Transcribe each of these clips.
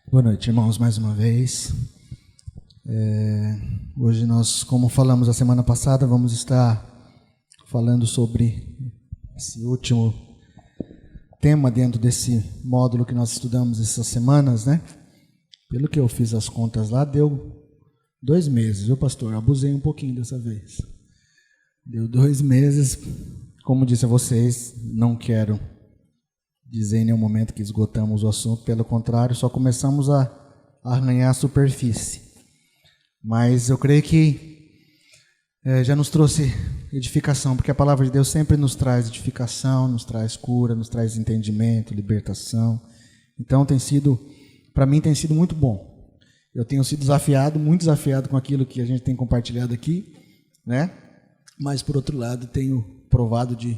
Boa noite, irmãos, mais uma vez. Hoje nós, como falamos a semana passada, vamos estar falando sobre esse último tema dentro desse módulo que nós estudamos essas semanas, né? Pelo que eu fiz as contas lá, deu 2 meses, viu, pastor? Abusei um pouquinho dessa vez. Deu 2 meses. Como disse a vocês, não quero dizer em nenhum momento que esgotamos o assunto, pelo contrário, só começamos a arranhar a superfície. Mas eu creio que já nos trouxe edificação, porque a palavra de Deus sempre nos traz edificação, nos traz cura, nos traz entendimento, libertação. Então para mim tem sido muito bom. Eu tenho sido muito desafiado com aquilo que a gente tem compartilhado aqui, né? Mas por outro lado tenho provado de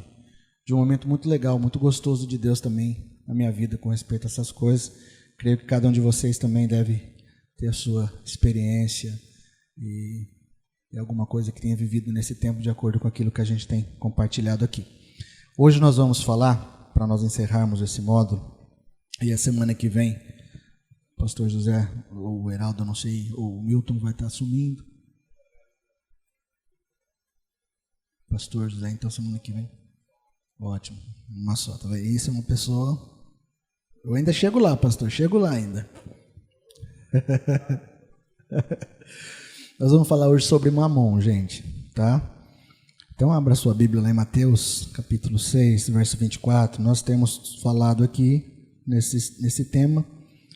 um momento muito legal, muito gostoso de Deus também na minha vida com respeito a essas coisas. Creio que cada um de vocês também deve ter a sua experiência e alguma coisa que tenha vivido nesse tempo de acordo com aquilo que a gente tem compartilhado aqui. Hoje nós vamos falar, para nós encerrarmos esse módulo, e a semana que vem, o pastor José, ou o Heraldo, não sei, ou o Milton vai estar assumindo. Pastor José, então semana que vem. Ótimo, uma só, tá vendo? Isso é uma pessoa... Eu ainda chego lá, pastor, chego lá ainda. Nós vamos falar hoje sobre Mamon, gente, tá? Então abra sua Bíblia lá em Mateus, capítulo 6, verso 24. Nós temos falado aqui, nesse tema,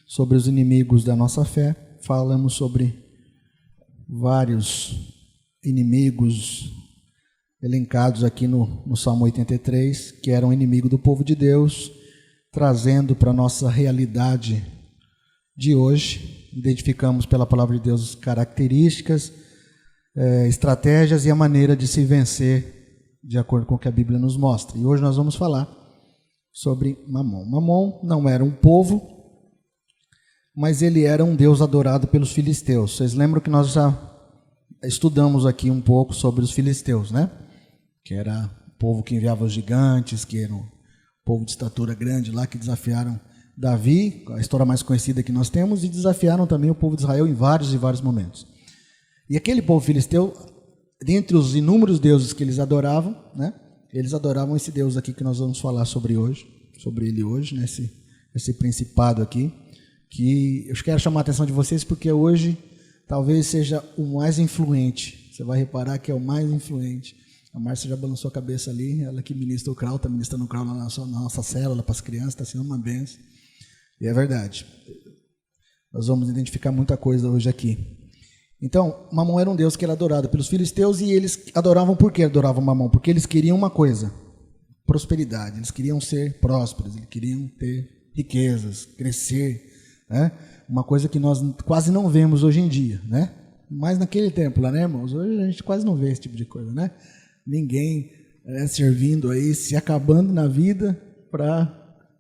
sobre os inimigos da nossa fé. Falamos sobre vários inimigos elencados aqui no Salmo 83, que eram inimigo do povo de Deus, trazendo para a nossa realidade de hoje. Identificamos pela palavra de Deus características, estratégias e a maneira de se vencer de acordo com o que a Bíblia nos mostra. E hoje nós vamos falar sobre Mamon. Mamon não era um povo, mas ele era um deus adorado pelos filisteus. Vocês lembram que nós já estudamos aqui um pouco sobre os filisteus, né? Que era o povo que enviava os gigantes, que era um povo de estatura grande lá, que desafiaram Davi, a história mais conhecida que nós temos, e desafiaram também o povo de Israel em vários e vários momentos. E aquele povo filisteu, dentre os inúmeros deuses que eles adoravam, né, eles adoravam esse Deus aqui que nós vamos falar sobre ele hoje, né, esse principado aqui, que eu quero chamar a atenção de vocês porque hoje talvez seja o mais influente. Você vai reparar que é o mais influente. A Márcia já balançou a cabeça ali, ela que ministra o CRAU, está ministrando o CRAU na nossa célula para as crianças, está sendo uma bênção. E é verdade. Nós vamos identificar muita coisa hoje aqui. Então, Mamon era um deus que era adorado pelos filisteus, e eles adoravam por que adoravam Mamon? Porque eles queriam uma coisa, prosperidade, eles queriam ser prósperos, eles queriam ter riquezas, crescer, né? Uma coisa que nós quase não vemos hoje em dia, né? Mas naquele tempo lá, né, irmãos? Hoje a gente quase não vê esse tipo de coisa, né? Ninguém servindo aí, se acabando na vida para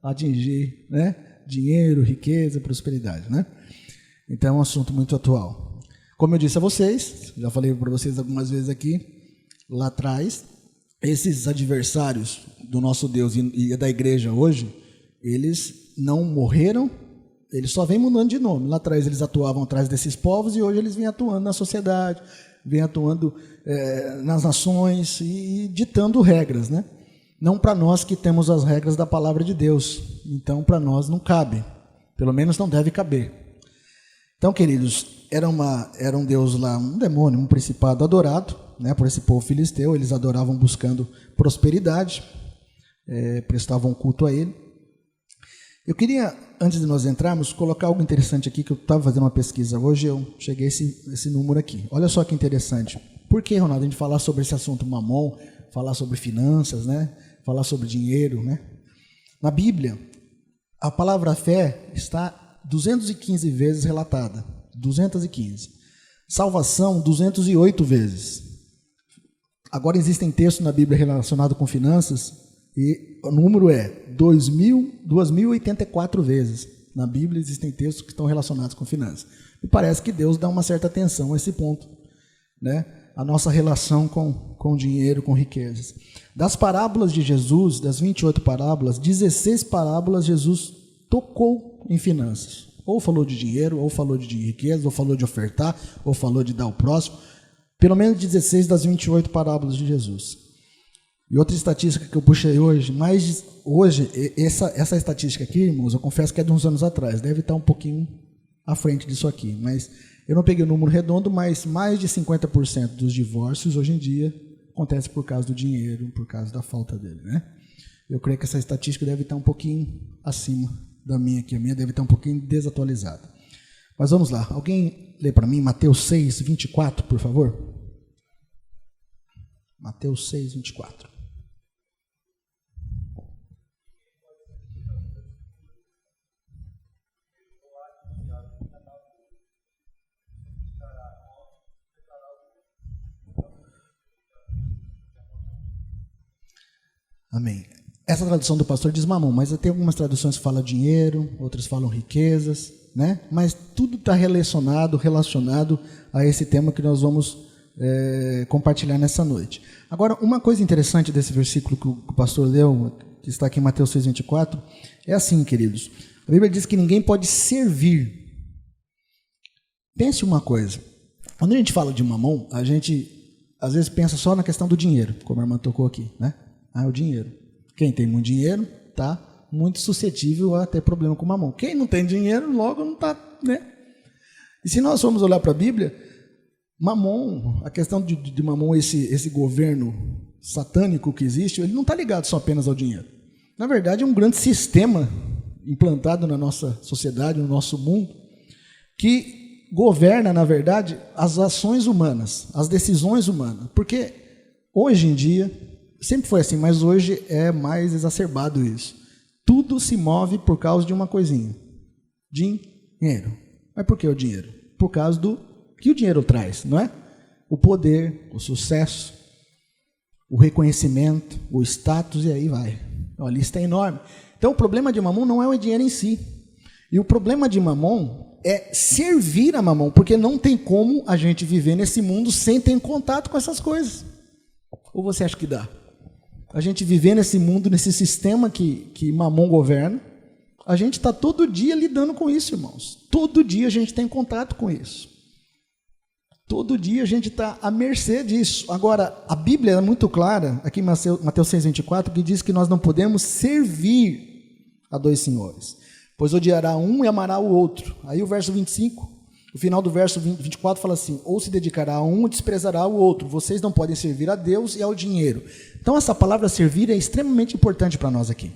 atingir, né, dinheiro, riqueza, prosperidade, né? Então é um assunto muito atual. Como eu disse a vocês, já falei para vocês algumas vezes aqui, lá atrás, esses adversários do nosso Deus e da igreja hoje, eles não morreram, eles só vêm mudando de nome. Lá atrás eles atuavam atrás desses povos e hoje eles vêm atuando na sociedade, vêm atuando nas nações e ditando regras, né? Não para nós que temos as regras da palavra de Deus. Então, para nós não cabe. Pelo menos não deve caber. Então, queridos, era um deus lá, um demônio, um principado adorado, né, por esse povo filisteu. Eles adoravam buscando prosperidade, prestavam culto a ele. Eu queria, antes de nós entrarmos, colocar algo interessante aqui, que eu estava fazendo uma pesquisa hoje, eu cheguei a esse número aqui. Olha só que interessante. Por que, Ronaldo, a gente falar sobre esse assunto Mamon, falar sobre finanças, né? Falar sobre dinheiro, né? Na Bíblia, a palavra fé está 215 vezes relatada. 215. Salvação, 208 vezes. Agora existem textos na Bíblia relacionados com finanças e o número é 2.084 vezes. Na Bíblia existem textos que estão relacionados com finanças. E parece que Deus dá uma certa atenção a esse ponto, né? A nossa relação com dinheiro, com riquezas. Das parábolas de Jesus, das 28 parábolas, 16 parábolas Jesus tocou em finanças. Ou falou de dinheiro, ou falou de riqueza, ou falou de ofertar, ou falou de dar ao próximo. Pelo menos 16 das 28 parábolas de Jesus. E outra estatística que eu puxei hoje, essa estatística aqui, irmãos, eu confesso que é de uns anos atrás, deve estar um pouquinho à frente disso aqui, mas eu não peguei o número redondo, mas mais de 50% dos divórcios hoje em dia acontece por causa do dinheiro, por causa da falta dele, né? Eu creio que essa estatística deve estar um pouquinho acima da minha aqui, a minha deve estar um pouquinho desatualizada. Mas vamos lá, alguém lê para mim Mateus 6, 24, por favor? Mateus 6, 24. Amém. Essa tradução do pastor diz mamão, mas tem algumas traduções que falam dinheiro, outras falam riquezas, né? Mas tudo está relacionado a esse tema que nós vamos compartilhar nessa noite. Agora, uma coisa interessante desse versículo que o pastor leu, que está aqui em Mateus 6, 24, é assim, queridos. A Bíblia diz que ninguém pode servir. Pense uma coisa. Quando a gente fala de mamão, a gente às vezes pensa só na questão do dinheiro, como a irmã tocou aqui, né? O dinheiro. Quem tem muito dinheiro está muito suscetível a ter problema com mamão. Quem não tem dinheiro, logo não está, né? E se nós formos olhar para a Bíblia, mamon, a questão de mamon, esse governo satânico que existe, ele não está ligado só apenas ao dinheiro. Na verdade, é um grande sistema implantado na nossa sociedade, no nosso mundo, que governa, na verdade, as ações humanas, as decisões humanas. Porque hoje em dia, sempre foi assim, mas hoje é mais exacerbado isso. Tudo se move por causa de uma coisinha: dinheiro. Mas por que o dinheiro? Por causa do que o dinheiro traz, não é? O poder, o sucesso, o reconhecimento, o status, e aí vai. A lista é enorme. Então o problema de mamon não é o dinheiro em si. E o problema de mamon é servir a mamon, porque não tem como a gente viver nesse mundo sem ter contato com essas coisas. Ou você acha que dá? A gente viver nesse mundo, nesse sistema que mamon governa, a gente está todo dia lidando com isso, irmãos. Todo dia a gente tem contato com isso. Todo dia a gente está à mercê disso. Agora, a Bíblia é muito clara, aqui em Mateus 6, 24, que diz que nós não podemos servir a dois senhores, pois odiará um e amará o outro. Aí o verso 25, o final do verso 24 fala assim: ou se dedicará a um e desprezará o outro. Vocês não podem servir a Deus e ao dinheiro. Então essa palavra servir é extremamente importante para nós aqui.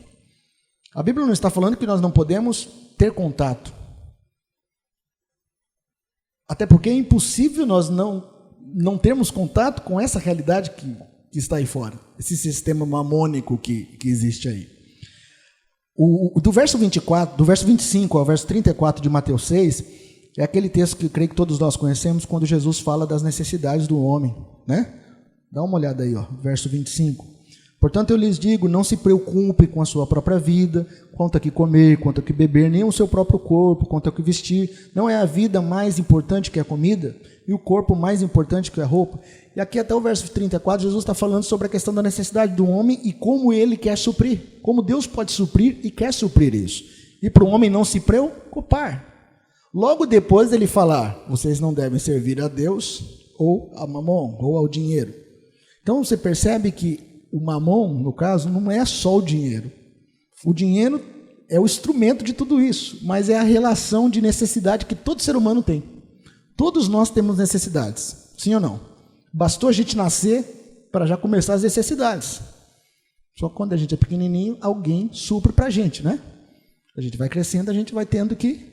A Bíblia não está falando que nós não podemos ter contato. Até porque é impossível nós não termos contato com essa realidade que está aí fora. Esse sistema mamônico que existe aí. Do verso 24, do verso 25 ao verso 34 de Mateus 6, é aquele texto que eu creio que todos nós conhecemos, quando Jesus fala das necessidades do homem, né? Dá uma olhada aí, verso 25. Portanto, eu lhes digo, não se preocupe com a sua própria vida, quanto a que comer, quanto a que beber, nem o seu próprio corpo, quanto a que vestir. Não é a vida mais importante que a comida, e o corpo mais importante que a roupa? E aqui até o verso 34, Jesus está falando sobre a questão da necessidade do homem e como ele quer suprir, como Deus pode suprir e quer suprir isso. E para o homem não se preocupar. Logo depois ele falar, vocês não devem servir a Deus ou a mamon, ou ao dinheiro. Então você percebe que o mamon, no caso, não é só o dinheiro. O dinheiro é o instrumento de tudo isso, mas é a relação de necessidade que todo ser humano tem. Todos nós temos necessidades, sim ou não? Bastou a gente nascer para já começar as necessidades. Só que quando a gente é pequenininho, alguém supre para a gente, né? A gente vai crescendo, a gente vai tendo que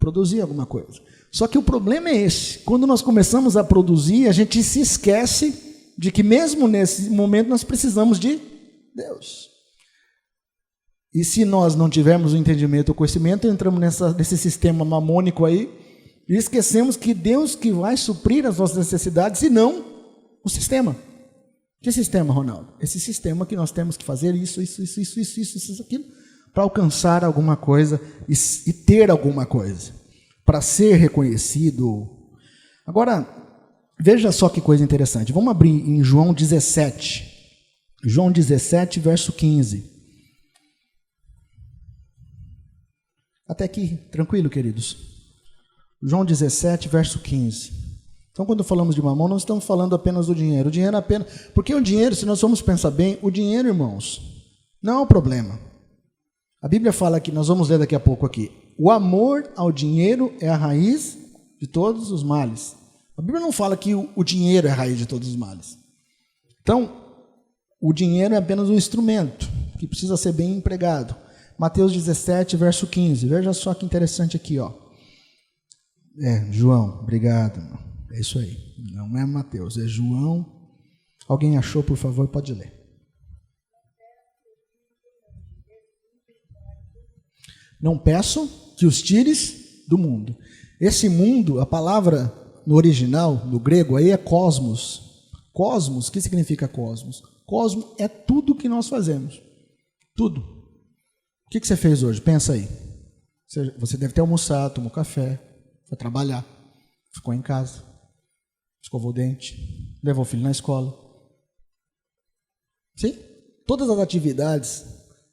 produzir alguma coisa. Só que o problema é esse: quando nós começamos a produzir, a gente se esquece de que mesmo nesse momento nós precisamos de Deus. E se nós não tivermos o entendimento, o conhecimento, entramos nesse sistema mamônico aí e esquecemos que Deus que vai suprir as nossas necessidades e não o sistema. Que sistema, Ronaldo? Esse sistema que nós temos que fazer isso, aquilo, para alcançar alguma coisa e ter alguma coisa, para ser reconhecido. Agora, veja só que coisa interessante. Vamos abrir em João 17. João 17, verso 15. Até aqui, tranquilo, queridos? João 17, verso 15. Então, quando falamos de mamão, não estamos falando apenas do dinheiro. O dinheiro apenas... Porque o dinheiro, se nós formos pensar bem, o dinheiro, irmãos, não é um problema. A Bíblia fala que, nós vamos ler daqui a pouco aqui, o amor ao dinheiro é a raiz de todos os males. A Bíblia não fala que o dinheiro é a raiz de todos os males. Então, o dinheiro é apenas um instrumento que precisa ser bem empregado. Mateus 17, verso 15. Veja só que interessante aqui, ó. João, obrigado. É isso aí. Não é Mateus, é João. Alguém achou, por favor, pode ler. Não peço que os tires do mundo. Esse mundo, a palavra no original, no grego, aí é cosmos. Cosmos, o que significa cosmos? Cosmos é tudo que nós fazemos. Tudo. O que você fez hoje? Pensa aí. Você deve ter almoçado, tomou café, foi trabalhar, ficou em casa, escovou o dente, levou o filho na escola. Sim? Todas as atividades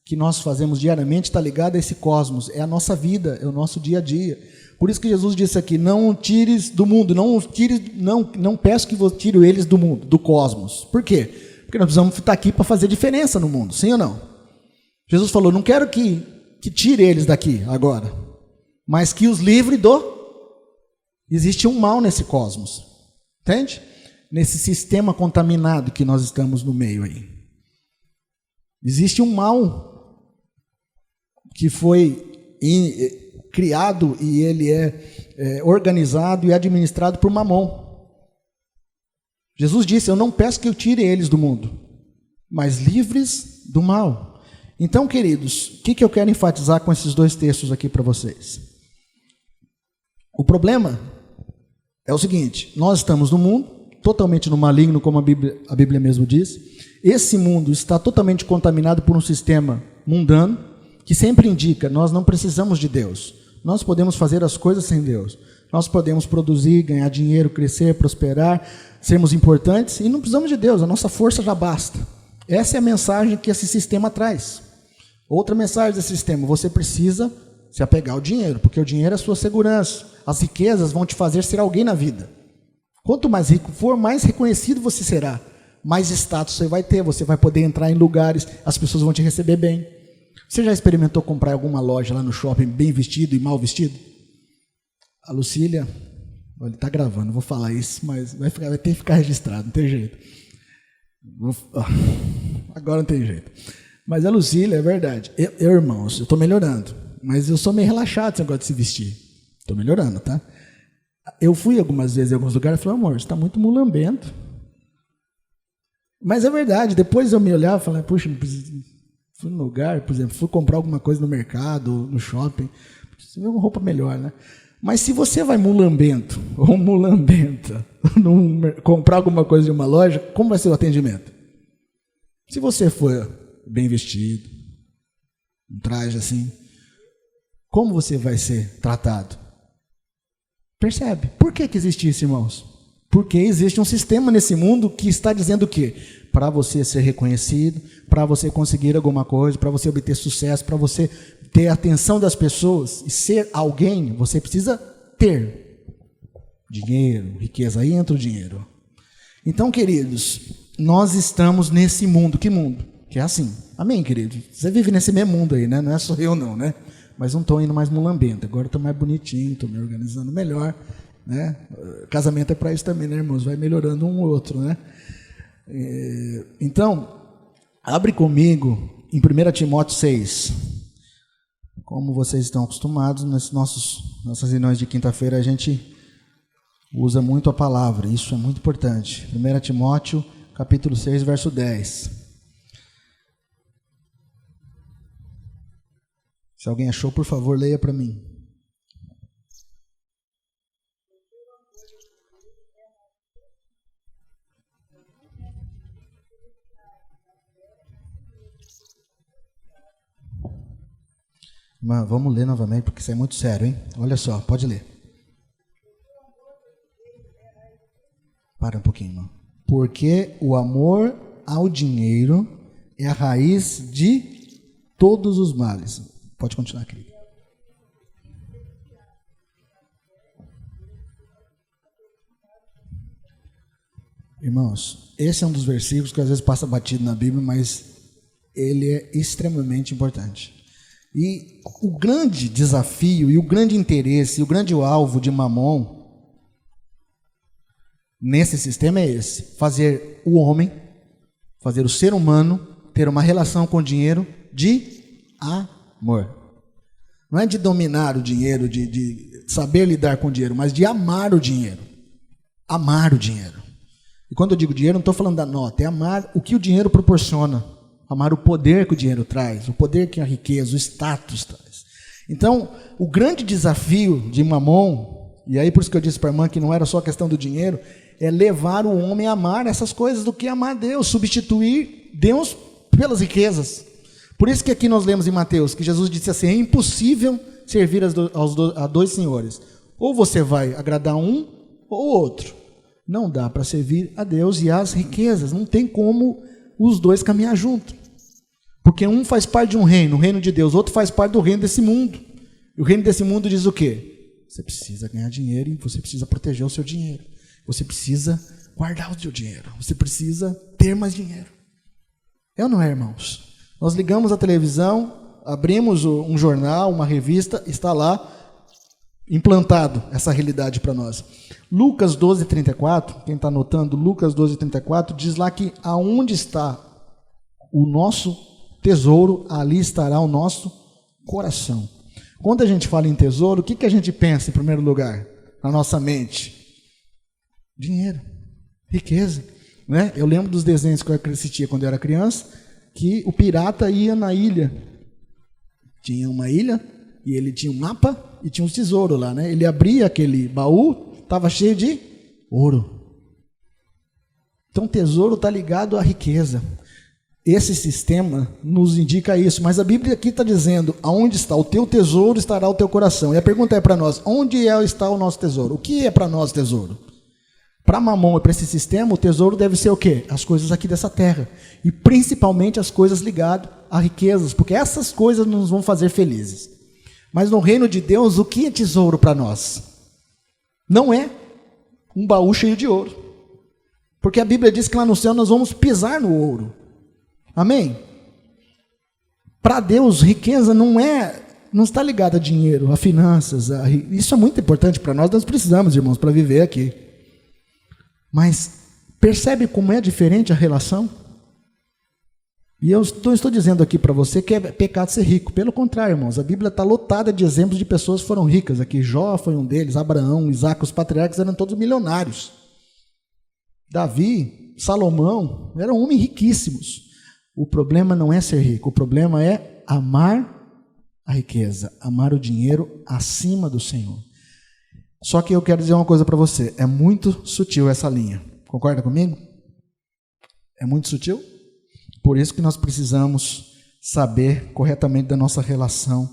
que nós fazemos diariamente está ligada a esse cosmos. É a nossa vida, é o nosso dia a dia. Por isso que Jesus disse aqui, não tires do mundo, não peço que você tire eles do mundo, do cosmos. Por quê? Porque nós precisamos estar aqui para fazer diferença no mundo, sim ou não? Jesus falou, não quero que tire eles daqui agora, mas que os livre do... Existe um mal nesse cosmos, entende? Nesse sistema contaminado que nós estamos no meio aí. Existe um mal que foi criado e ele é organizado e administrado por Mamon. Jesus disse, eu não peço que eu tire eles do mundo, mas livres do mal. Então, queridos, o que eu quero enfatizar com esses dois textos aqui para vocês? O problema é o seguinte, nós estamos no mundo, totalmente no maligno, como a Bíblia mesmo diz. Esse mundo está totalmente contaminado por um sistema mundano, que sempre indica, nós não precisamos de Deus. Nós podemos fazer as coisas sem Deus. Nós podemos produzir, ganhar dinheiro, crescer, prosperar, sermos importantes, e não precisamos de Deus, a nossa força já basta. Essa é a mensagem que esse sistema traz. Outra mensagem desse sistema, você precisa se apegar ao dinheiro, porque o dinheiro é a sua segurança. As riquezas vão te fazer ser alguém na vida. Quanto mais rico for, mais reconhecido você será. Mais status você vai ter, você vai poder entrar em lugares, as pessoas vão te receber bem. Você já experimentou comprar em alguma loja lá no shopping bem vestido e mal vestido? A Lucília, olha, ele está gravando, vou falar isso, mas vai ter que ficar registrado, não tem jeito. Agora não tem jeito. Mas a Lucília, é verdade. Irmãos, eu estou melhorando, mas eu sou meio relaxado esse negócio de se vestir. Estou melhorando, tá? Eu fui algumas vezes em alguns lugares e falei, amor, você está muito mulambento. Mas é verdade, depois eu me olhava e falei, puxa, não preciso... Fui no lugar, por exemplo, fui comprar alguma coisa no mercado, no shopping, você vê uma roupa melhor, né? Mas se você vai mulambento ou mulambenta comprar alguma coisa em uma loja, como vai ser o atendimento? Se você for bem vestido, um traje assim, como você vai ser tratado? Percebe? Por que existe isso, irmãos? Porque existe um sistema nesse mundo que está dizendo o quê? Para você ser reconhecido, para você conseguir alguma coisa, para você obter sucesso, para você ter a atenção das pessoas e ser alguém, você precisa ter dinheiro, riqueza. Aí entra o dinheiro. Então, queridos, nós estamos nesse mundo. Que mundo? Que é assim. Amém, querido? Você vive nesse mesmo mundo aí, né? Não é só eu não, né? Mas não estou indo mais mulambento. Agora estou mais bonitinho, estou me organizando melhor, né? Casamento é para isso também, né, irmãos? Vai melhorando um ou outro, né? Então, abre comigo em 1 Timóteo 6. Como vocês estão acostumados, nas nossas reuniões de quinta-feira, a gente usa muito a palavra. Isso é muito importante. 1 Timóteo, capítulo 6, verso 10. Se alguém achou, por favor, leia para mim. Mas vamos ler novamente, porque isso é muito sério, hein? Olha só, pode ler. Para um pouquinho, irmão. Porque o amor ao dinheiro é a raiz de todos os males. Pode continuar, querido. Irmãos, esse é um dos versículos que às vezes passa batido na Bíblia, mas ele é extremamente importante. E o grande desafio, e o grande interesse, e o grande alvo de Mamon nesse sistema é esse: fazer o homem, fazer o ser humano ter uma relação com o dinheiro de amor. Não é de dominar o dinheiro, de saber lidar com o dinheiro, mas de amar o dinheiro. Amar o dinheiro. E quando eu digo dinheiro, não estou falando da nota, é amar o que o dinheiro proporciona. Amar o poder que o dinheiro traz, o poder que a riqueza, o status traz. Então, o grande desafio de Mamon, e aí por isso que eu disse para a irmã que não era só a questão do dinheiro, é levar o homem a amar essas coisas do que amar Deus, substituir Deus pelas riquezas. Por isso que aqui nós lemos em Mateus que Jesus disse assim: é impossível servir a dois senhores. Ou você vai agradar um ou outro. Não dá para servir a Deus e às riquezas. Não tem como os dois caminhar junto. Porque um faz parte de um reino, o reino de Deus, outro faz parte do reino desse mundo. E o reino desse mundo diz o quê? Você precisa ganhar dinheiro e você precisa proteger o seu dinheiro. Você precisa guardar o seu dinheiro. Você precisa ter mais dinheiro. É ou não é, irmãos? Nós ligamos a televisão, abrimos um jornal, uma revista, está lá implantado essa realidade para nós. Lucas 12:34, quem está anotando, Lucas 12:34, diz lá que aonde está o nosso tesouro, ali estará o nosso coração. Quando a gente fala em tesouro, o que a gente pensa em primeiro lugar na nossa mente? Dinheiro, riqueza, né? Eu lembro dos desenhos que eu assistia quando eu era criança, que o pirata ia na ilha. Tinha uma ilha e ele tinha um mapa e tinha um tesouro lá, né? Ele abria aquele baú, estava cheio de ouro. Então, tesouro está ligado à riqueza. Esse sistema nos indica isso, mas a Bíblia aqui está dizendo: aonde está o teu tesouro, estará o teu coração. E a pergunta é para nós: onde está o nosso tesouro? O que é para nós tesouro? Para Mamon e para esse sistema, o tesouro deve ser o quê? As coisas aqui dessa terra. E principalmente as coisas ligadas a riquezas, porque essas coisas nos vão fazer felizes. Mas no reino de Deus, o que é tesouro para nós? Não é um baú cheio de ouro. Porque a Bíblia diz que lá no céu nós vamos pisar no ouro. Amém? Para Deus, riqueza não está ligada a dinheiro, a finanças. Isso é muito importante para nós, nós precisamos, irmãos, para viver aqui. Mas percebe como é diferente a relação? E eu estou dizendo aqui para você que é pecado ser rico. Pelo contrário, irmãos, a Bíblia está lotada de exemplos de pessoas que foram ricas. Aqui Jó foi um deles, Abraão, Isaac, os patriarcas eram todos milionários. Davi, Salomão, eram homens riquíssimos. O problema não é ser rico, o problema é amar a riqueza, amar o dinheiro acima do Senhor. Só que eu quero dizer uma coisa para você, é muito sutil essa linha. Concorda comigo? É muito sutil? Por isso que nós precisamos saber corretamente da nossa relação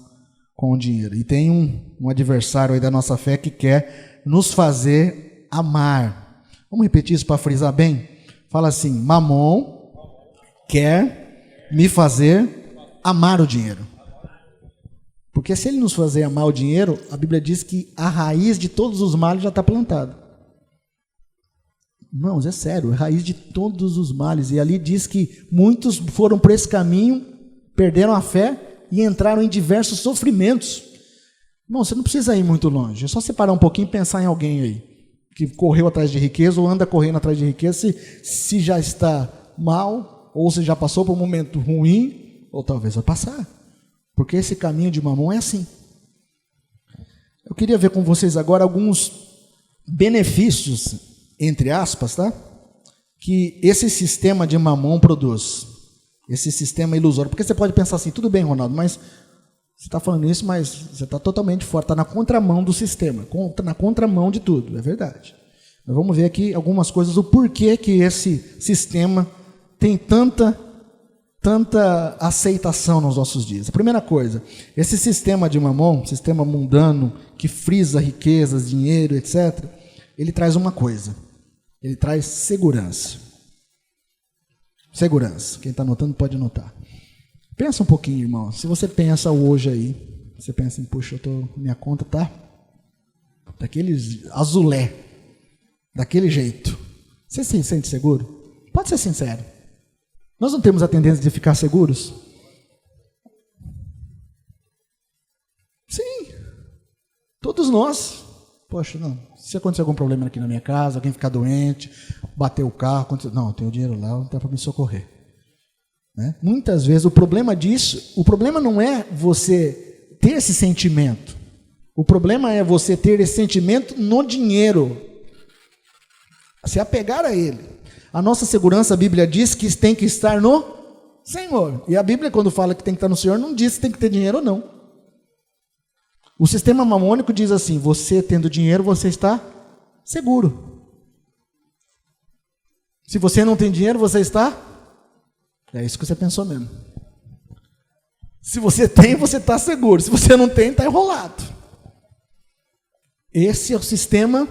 com o dinheiro. E tem um adversário aí da nossa fé que quer nos fazer amar. Vamos repetir isso para frisar bem? Fala assim: Mamon quer me fazer amar o dinheiro. Porque se ele nos fazer amar o dinheiro, a Bíblia diz que a raiz de todos os males já está plantada. Irmãos, é sério, a raiz de todos os males. E ali diz que muitos foram por esse caminho, perderam a fé e entraram em diversos sofrimentos. Irmão, você não precisa ir muito longe, é só separar um pouquinho e pensar em alguém aí, que correu atrás de riqueza ou anda correndo atrás de riqueza, se já está mal, ou se já passou por um momento ruim, ou talvez vai passar. Porque esse caminho de Mamon é assim. Eu queria ver com vocês agora alguns benefícios, entre aspas, tá? Que esse sistema de Mamon produz. Esse sistema ilusório. Porque você pode pensar assim: tudo bem, Ronaldo, mas você está falando isso, mas você está totalmente fora, está na contramão do sistema, na contramão de tudo, é verdade. Nós vamos ver aqui algumas coisas, o porquê que esse sistema tem tanta aceitação nos nossos dias. A primeira coisa, esse sistema de Mamon, sistema mundano, que frisa riquezas, dinheiro, etc., ele traz uma coisa, ele traz segurança. Segurança. Quem está anotando pode anotar. Pensa um pouquinho, irmão. Se você pensa hoje aí, você pensa assim: puxa, minha conta tá daquele azulé, daquele jeito. Você se sente seguro? Pode ser sincero. Nós não temos a tendência de ficar seguros? Sim. Todos nós. Poxa, não. Se acontecer algum problema aqui na minha casa, alguém ficar doente, bater o carro, não, eu tenho dinheiro lá, não dá para me socorrer. Né? Muitas vezes o problema não é você ter esse sentimento. O problema é você ter esse sentimento no dinheiro. Se apegar a ele. A nossa segurança, a Bíblia diz que tem que estar no Senhor. E a Bíblia, quando fala que tem que estar no Senhor, não diz se tem que ter dinheiro ou não. O sistema mamônico diz assim: você tendo dinheiro, você está seguro. Se você não tem dinheiro, você está... É isso que você pensou mesmo. Se você tem, você está seguro. Se você não tem, está enrolado. Esse é o sistema.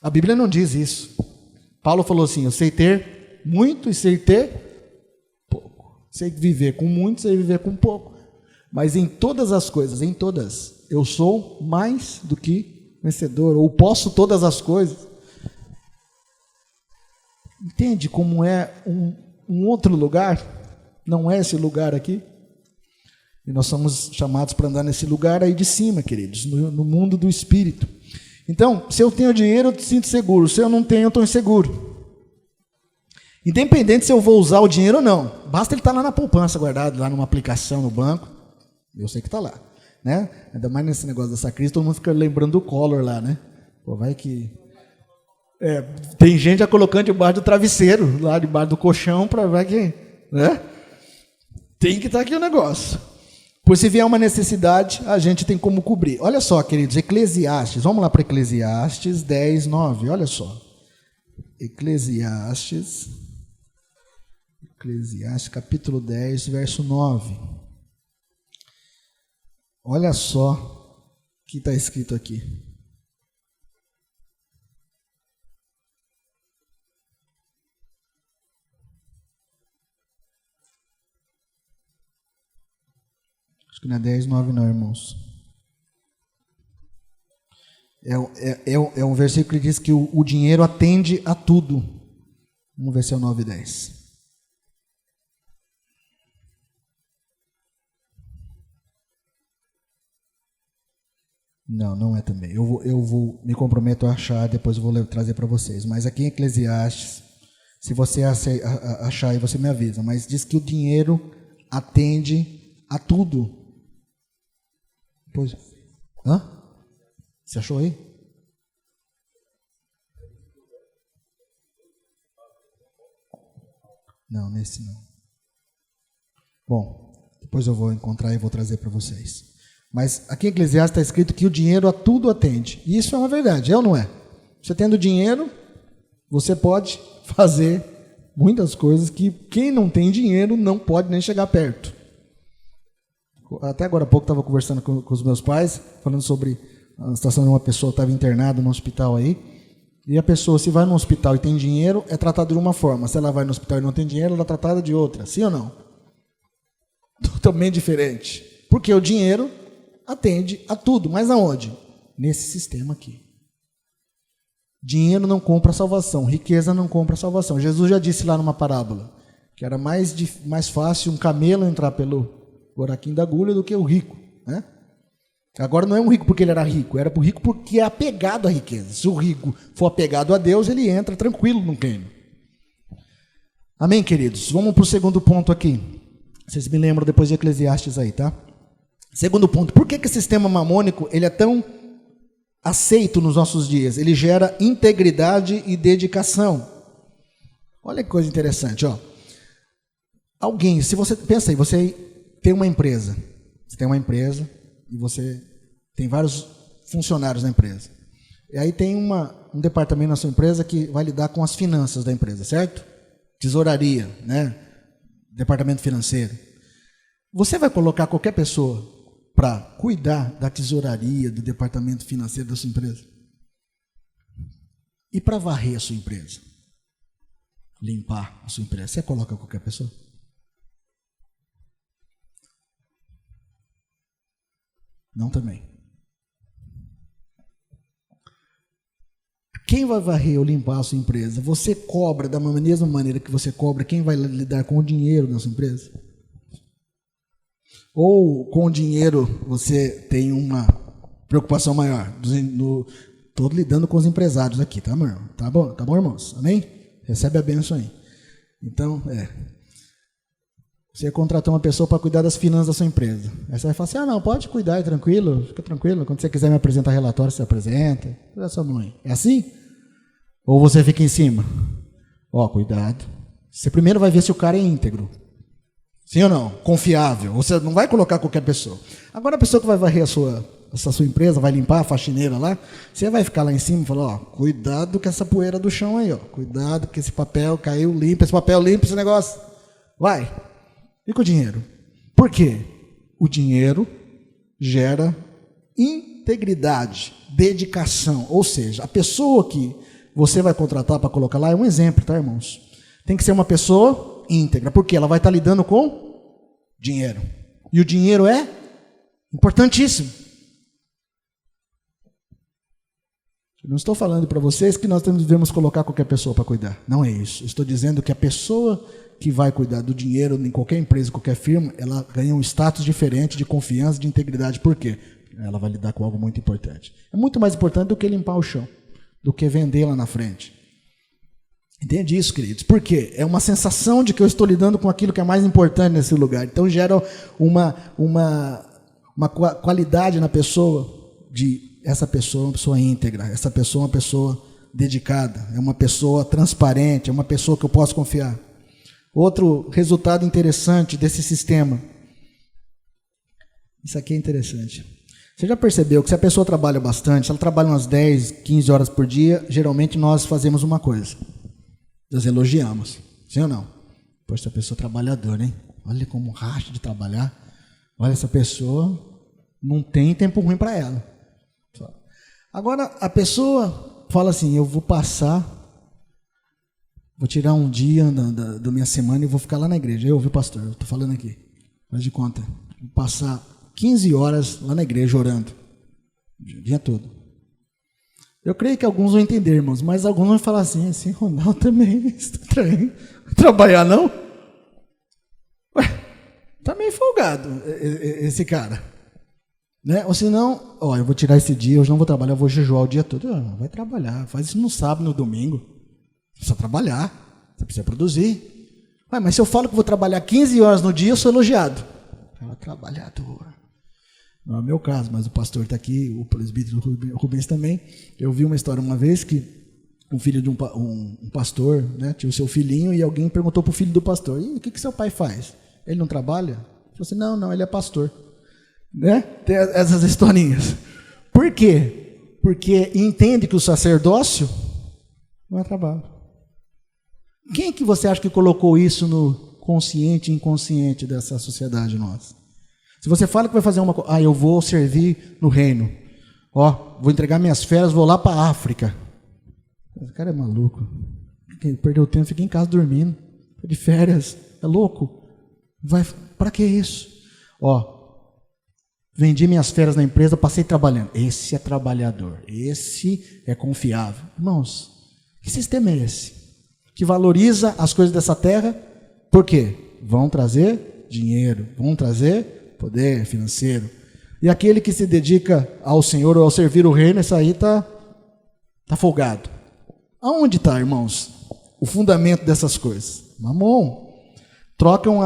A Bíblia não diz isso. Paulo falou assim: eu sei ter muito e sei ter pouco. Sei viver com muito, sei viver com pouco. Mas em todas as coisas, em todas, eu sou mais do que vencedor, ou posso todas as coisas. Entende como é um outro lugar? Não é esse lugar aqui? E nós somos chamados para andar nesse lugar aí de cima, queridos, no mundo do Espírito. Então, se eu tenho dinheiro, eu me sinto seguro. Se eu não tenho, eu estou inseguro. Independente se eu vou usar o dinheiro ou não. Basta ele estar lá na poupança, guardado, lá numa aplicação no banco. Eu sei que está lá. Né? Ainda mais nesse negócio dessa crise, todo mundo fica lembrando do Collor lá, né? Pô, vai que... tem gente já colocando debaixo do travesseiro, lá debaixo do colchão, para ver que... Né? Tem que estar aqui o negócio. Pois se vier uma necessidade, a gente tem como cobrir. Olha só, queridos, Eclesiastes, vamos lá para Eclesiastes 10, 9, olha só. Eclesiastes capítulo 10, verso 9. Olha só o que está escrito aqui. Acho que não é 10, 9 não, irmãos. É um versículo que diz que o dinheiro atende a tudo. Vamos ver se é o 9 e 10. Não, não é também. Eu vou me comprometo a achar, depois eu vou trazer para vocês. Mas aqui em Eclesiastes, se você achar aí, você me avisa. Mas diz que o dinheiro atende a tudo. Pois. Hã? Você achou aí? Não, nesse não. Bom, depois eu vou encontrar e vou trazer para vocês. Mas aqui em Eclesiastes está escrito que o dinheiro a tudo atende. E isso é uma verdade, é ou não é? Você tendo dinheiro, você pode fazer muitas coisas que quem não tem dinheiro não pode nem chegar perto. Até agora há pouco estava conversando com os meus pais, falando sobre a situação de uma pessoa que estava internada no hospital aí. E a pessoa, se vai no hospital e tem dinheiro, é tratada de uma forma. Se ela vai no hospital e não tem dinheiro, ela é tratada de outra. Sim ou não? Totalmente diferente. Porque o dinheiro atende a tudo. Mas aonde? Nesse sistema aqui. Dinheiro não compra salvação. Riqueza não compra salvação. Jesus já disse lá numa parábola que era mais fácil um camelo entrar pelo buraquinho da agulha do que o rico. Né? Agora não é um rico porque ele era rico. Era o rico porque é apegado à riqueza. Se o rico for apegado a Deus, ele entra tranquilo no reino. Amém, queridos? Vamos para o segundo ponto aqui. Vocês me lembram depois de Eclesiastes aí, tá? Segundo ponto, por que o sistema mamônico ele é tão aceito nos nossos dias? Ele gera integridade e dedicação. Olha que coisa interessante, ó. Alguém, se você pensa aí, você tem uma empresa. Você tem uma empresa e você tem vários funcionários na empresa. E aí tem um departamento na sua empresa que vai lidar com as finanças da empresa, certo? Tesouraria, né? Departamento financeiro. Você vai colocar qualquer pessoa para cuidar da tesouraria, do departamento financeiro da sua empresa? E para varrer a sua empresa? Limpar a sua empresa? Você coloca qualquer pessoa? Não também. Quem vai varrer ou limpar a sua empresa? Você cobra da mesma maneira que você cobra quem vai lidar com o dinheiro na sua empresa? Ou com o dinheiro você tem uma preocupação maior? Estou lidando com os empresários aqui, tá, meu irmão? Tá bom, irmãos? Amém? Recebe a bênção aí. Então, você contratou uma pessoa para cuidar das finanças da sua empresa. Aí você vai falar assim, não, pode cuidar, é tranquilo, fica tranquilo. Quando você quiser me apresentar relatório, você apresenta. Cuida da sua mãe. É assim? Ou você fica em cima? Cuidado. Você primeiro vai ver se o cara é íntegro. Sim ou não? Confiável. Você não vai colocar qualquer pessoa. Agora a pessoa que vai varrer essa sua empresa, vai limpar a faxineira lá, você vai ficar lá em cima e falar, cuidado com essa poeira do chão aí, cuidado que esse papel caiu, limpa esse negócio. Vai. E com o dinheiro? Por quê? O dinheiro gera integridade, dedicação. Ou seja, a pessoa que você vai contratar para colocar lá é um exemplo, tá, irmãos? Tem que ser uma pessoa íntegra, porque ela vai estar lidando com dinheiro. E o dinheiro é importantíssimo. Eu não estou falando para vocês que nós devemos colocar qualquer pessoa para cuidar. Não é isso. Eu estou dizendo que a pessoa que vai cuidar do dinheiro em qualquer empresa, qualquer firma, ela ganha um status diferente de confiança, de integridade. Por quê? Ela vai lidar com algo muito importante. É muito mais importante do que limpar o chão, do que vender lá na frente. Entende isso, queridos? Por quê? É uma sensação de que eu estou lidando com aquilo que é mais importante nesse lugar. Então gera uma qualidade na pessoa de essa pessoa é uma pessoa íntegra, essa pessoa é uma pessoa dedicada, é uma pessoa transparente, é uma pessoa que eu posso confiar. Outro resultado interessante desse sistema, isso aqui é interessante. Você já percebeu que se a pessoa trabalha bastante, se ela trabalha umas 10, 15 horas por dia, geralmente nós fazemos uma coisa, nós elogiamos, sim ou não? Poxa, essa pessoa é trabalhadora, hein? Olha como racha de trabalhar, olha, essa pessoa não tem tempo ruim para ela. Agora, a pessoa fala assim, eu vou tirar um dia da minha semana e vou ficar lá na igreja. Eu ouvi o pastor, eu estou falando aqui, faz de conta, vou passar 15 horas lá na igreja orando, o dia todo. Eu creio que alguns vão entender, irmãos, mas alguns vão falar assim, Ronaldo também, estranho, trabalhar não? Ué, tá meio folgado esse cara. Né? Ou senão, eu vou tirar esse dia, hoje não vou trabalhar, eu vou jejuar o dia todo. Não, vai trabalhar, faz isso no sábado, no domingo. Você precisa trabalhar, você precisa produzir. Mas se eu falo que vou trabalhar 15 horas no dia, eu sou elogiado. Trabalhador. Não é o meu caso, mas o pastor está aqui, o presbítero Rubens também. Eu vi uma história uma vez que um filho de um pastor, né, tinha o seu filhinho e alguém perguntou para o filho do pastor, e o que seu pai faz? Ele não trabalha? Ele falou assim, não, ele é pastor. Né? Tem essas historinhas. Por quê? Porque entende que o sacerdócio não é trabalho. Quem que você acha que colocou isso no consciente e inconsciente dessa sociedade nossa? Se você fala que vai fazer uma coisa, eu vou servir no reino, vou entregar minhas férias, vou lá para a África. Esse cara é maluco. Quem perdeu tempo fica em casa dormindo, de férias, é louco. Para que isso? Vendi minhas férias na empresa, passei trabalhando. Esse é trabalhador, esse é confiável. Irmãos, que sistema é esse? Que valoriza as coisas dessa terra, por quê? Vão trazer dinheiro, vão trazer poder financeiro. E aquele que se dedica ao Senhor ou ao servir o reino, esse aí tá folgado. Aonde está, irmãos, o fundamento dessas coisas? Mamon. Trocam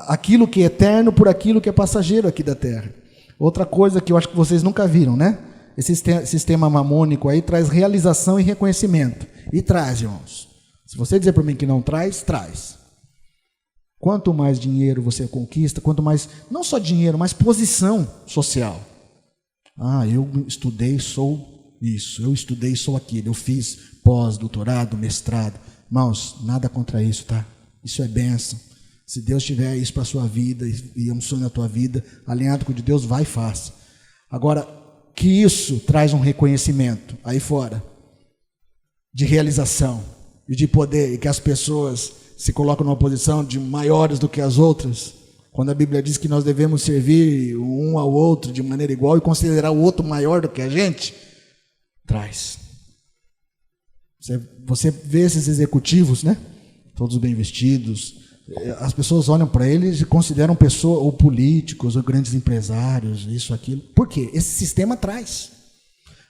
aquilo que é eterno por aquilo que é passageiro aqui da terra. Outra coisa que eu acho que vocês nunca viram, né? Esse sistema mamônico aí traz realização e reconhecimento. E traz, irmãos. Se você dizer para mim que não traz, traz. Quanto mais dinheiro você conquista, quanto mais, não só dinheiro, mas posição social. Eu estudei, sou isso. Eu estudei, sou aquilo. Eu fiz pós-doutorado, mestrado. Irmãos, nada contra isso, tá? Isso é bênção. Se Deus tiver isso para a sua vida e é um sonho na tua vida, alinhado com o de Deus, vai e faça. Agora, que isso traz um reconhecimento aí fora, de realização e de poder, e que as pessoas se colocam numa posição de maiores do que as outras, quando a Bíblia diz que nós devemos servir um ao outro de maneira igual e considerar o outro maior do que a gente, traz. Você vê esses executivos, né? Todos bem vestidos. As pessoas olham para eles e consideram pessoas, ou políticos, ou grandes empresários, isso, aquilo. Por quê? Esse sistema traz.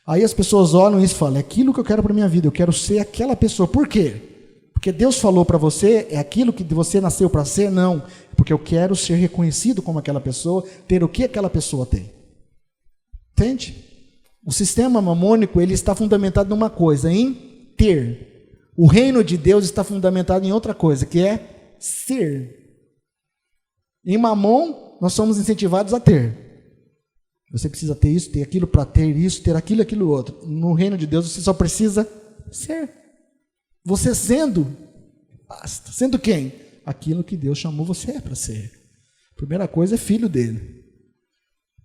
Aí as pessoas olham isso e falam, é aquilo que eu quero para a minha vida, eu quero ser aquela pessoa. Por quê? Porque Deus falou para você, é aquilo que você nasceu para ser? Não. Porque eu quero ser reconhecido como aquela pessoa, ter o que aquela pessoa tem. Entende? O sistema mamônico, ele está fundamentado numa coisa, em ter. O reino de Deus está fundamentado em outra coisa, que é ser. Em Mamon, nós somos incentivados a ter. Você precisa ter isso, ter aquilo, para ter isso, ter aquilo, aquilo outro. No reino de Deus, você só precisa ser. Você sendo, basta. Sendo quem? Aquilo que Deus chamou você para ser. A primeira coisa é filho dele.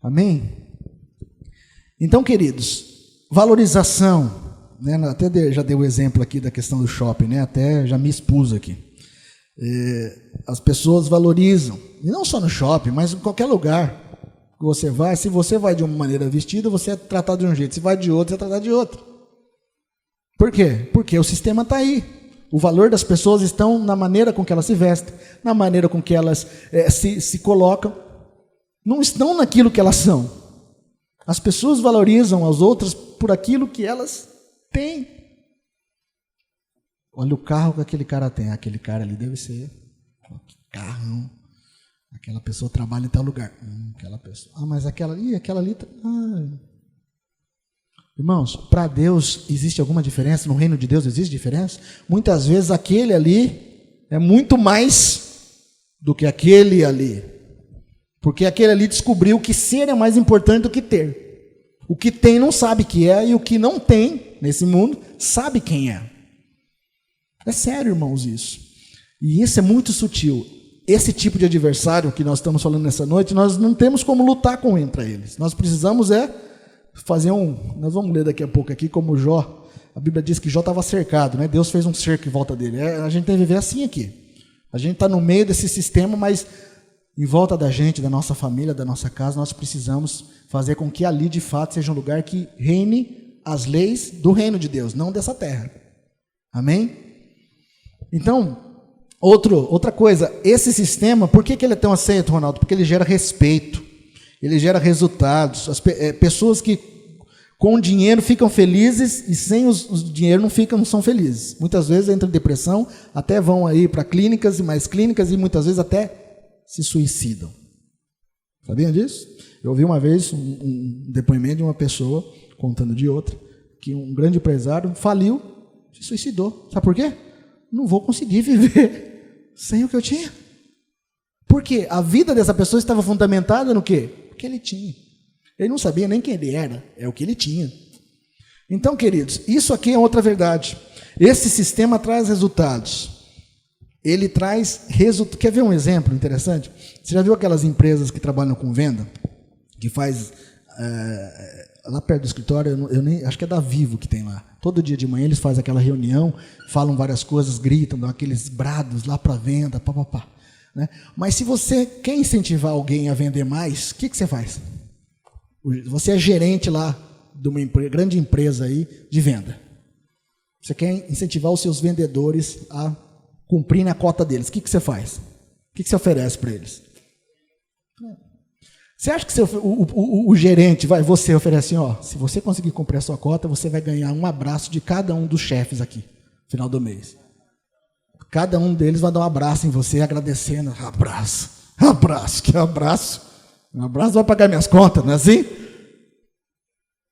Amém? Então, queridos, valorização, né? Até já dei o exemplo aqui da questão do shopping, né? Até já me expus aqui. As pessoas valorizam, e não só no shopping, mas em qualquer lugar que você vai. Se você vai de uma maneira vestida, você é tratado de um jeito. Se vai de outro, você é tratado de outro. Por quê? Porque o sistema está aí. O valor das pessoas estão na maneira com que elas se vestem, na maneira com que elas se colocam. Não estão naquilo que elas são. As pessoas valorizam as outras por aquilo que elas têm. Olha o carro que aquele cara tem. Aquele cara ali deve ser que carrão. Aquela pessoa trabalha em tal lugar. Aquela pessoa. Mas aquela ali. Irmãos, para Deus existe alguma diferença? No reino de Deus existe diferença? Muitas vezes aquele ali é muito mais do que aquele ali. Porque aquele ali descobriu que ser é mais importante do que ter. O que tem não sabe que é, e o que não tem nesse mundo sabe quem é. É sério, irmãos, isso. E isso é muito sutil. Esse tipo de adversário que nós estamos falando nessa noite, nós não temos como lutar contra eles. Nós precisamos fazer nós vamos ler daqui a pouco aqui como Jó. A Bíblia diz que Jó estava cercado, né? Deus fez um cerco em volta dele. A gente tem que viver assim aqui. A gente está no meio desse sistema, mas em volta da gente, da nossa família, da nossa casa, nós precisamos fazer com que ali de fato seja um lugar que reine as leis do reino de Deus, não dessa terra. Amém? Então, outra coisa, esse sistema, por que ele é tão aceito, Ronaldo? Porque ele gera respeito. Ele gera resultados. Pessoas que com dinheiro ficam felizes e sem o dinheiro não são felizes. Muitas vezes entram em depressão, até vão aí para clínicas e mais clínicas e muitas vezes até se suicidam. Sabiam disso? Eu ouvi uma vez um depoimento de uma pessoa contando de outra, que um grande empresário faliu, se suicidou. Sabe por quê? Não vou conseguir viver sem o que eu tinha. Por quê? A vida dessa pessoa estava fundamentada no quê? Que ele tinha. Ele não sabia nem quem ele era, é o que ele tinha. Então, queridos, isso aqui é outra verdade. Esse sistema traz resultados. Ele traz resultados. Quer ver um exemplo interessante? Você já viu aquelas empresas que trabalham com venda? Que faz, lá perto do escritório, eu nem, acho que é da Vivo que tem lá. Todo dia de manhã eles fazem aquela reunião, falam várias coisas, gritam, dão aqueles brados lá para venda, papapá. Né? Mas se você quer incentivar alguém a vender mais, o que você faz? Você é gerente lá de uma grande empresa aí de venda. Você quer incentivar os seus vendedores a cumprirem a cota deles. O que você faz? O que você oferece para eles? Você acha que o gerente você oferece assim, se você conseguir cumprir a sua cota, você vai ganhar um abraço de cada um dos chefes aqui, no final do mês. Cada um deles vai dar um abraço em você, agradecendo. Abraço, que abraço. Um abraço vai pagar minhas contas, não é assim?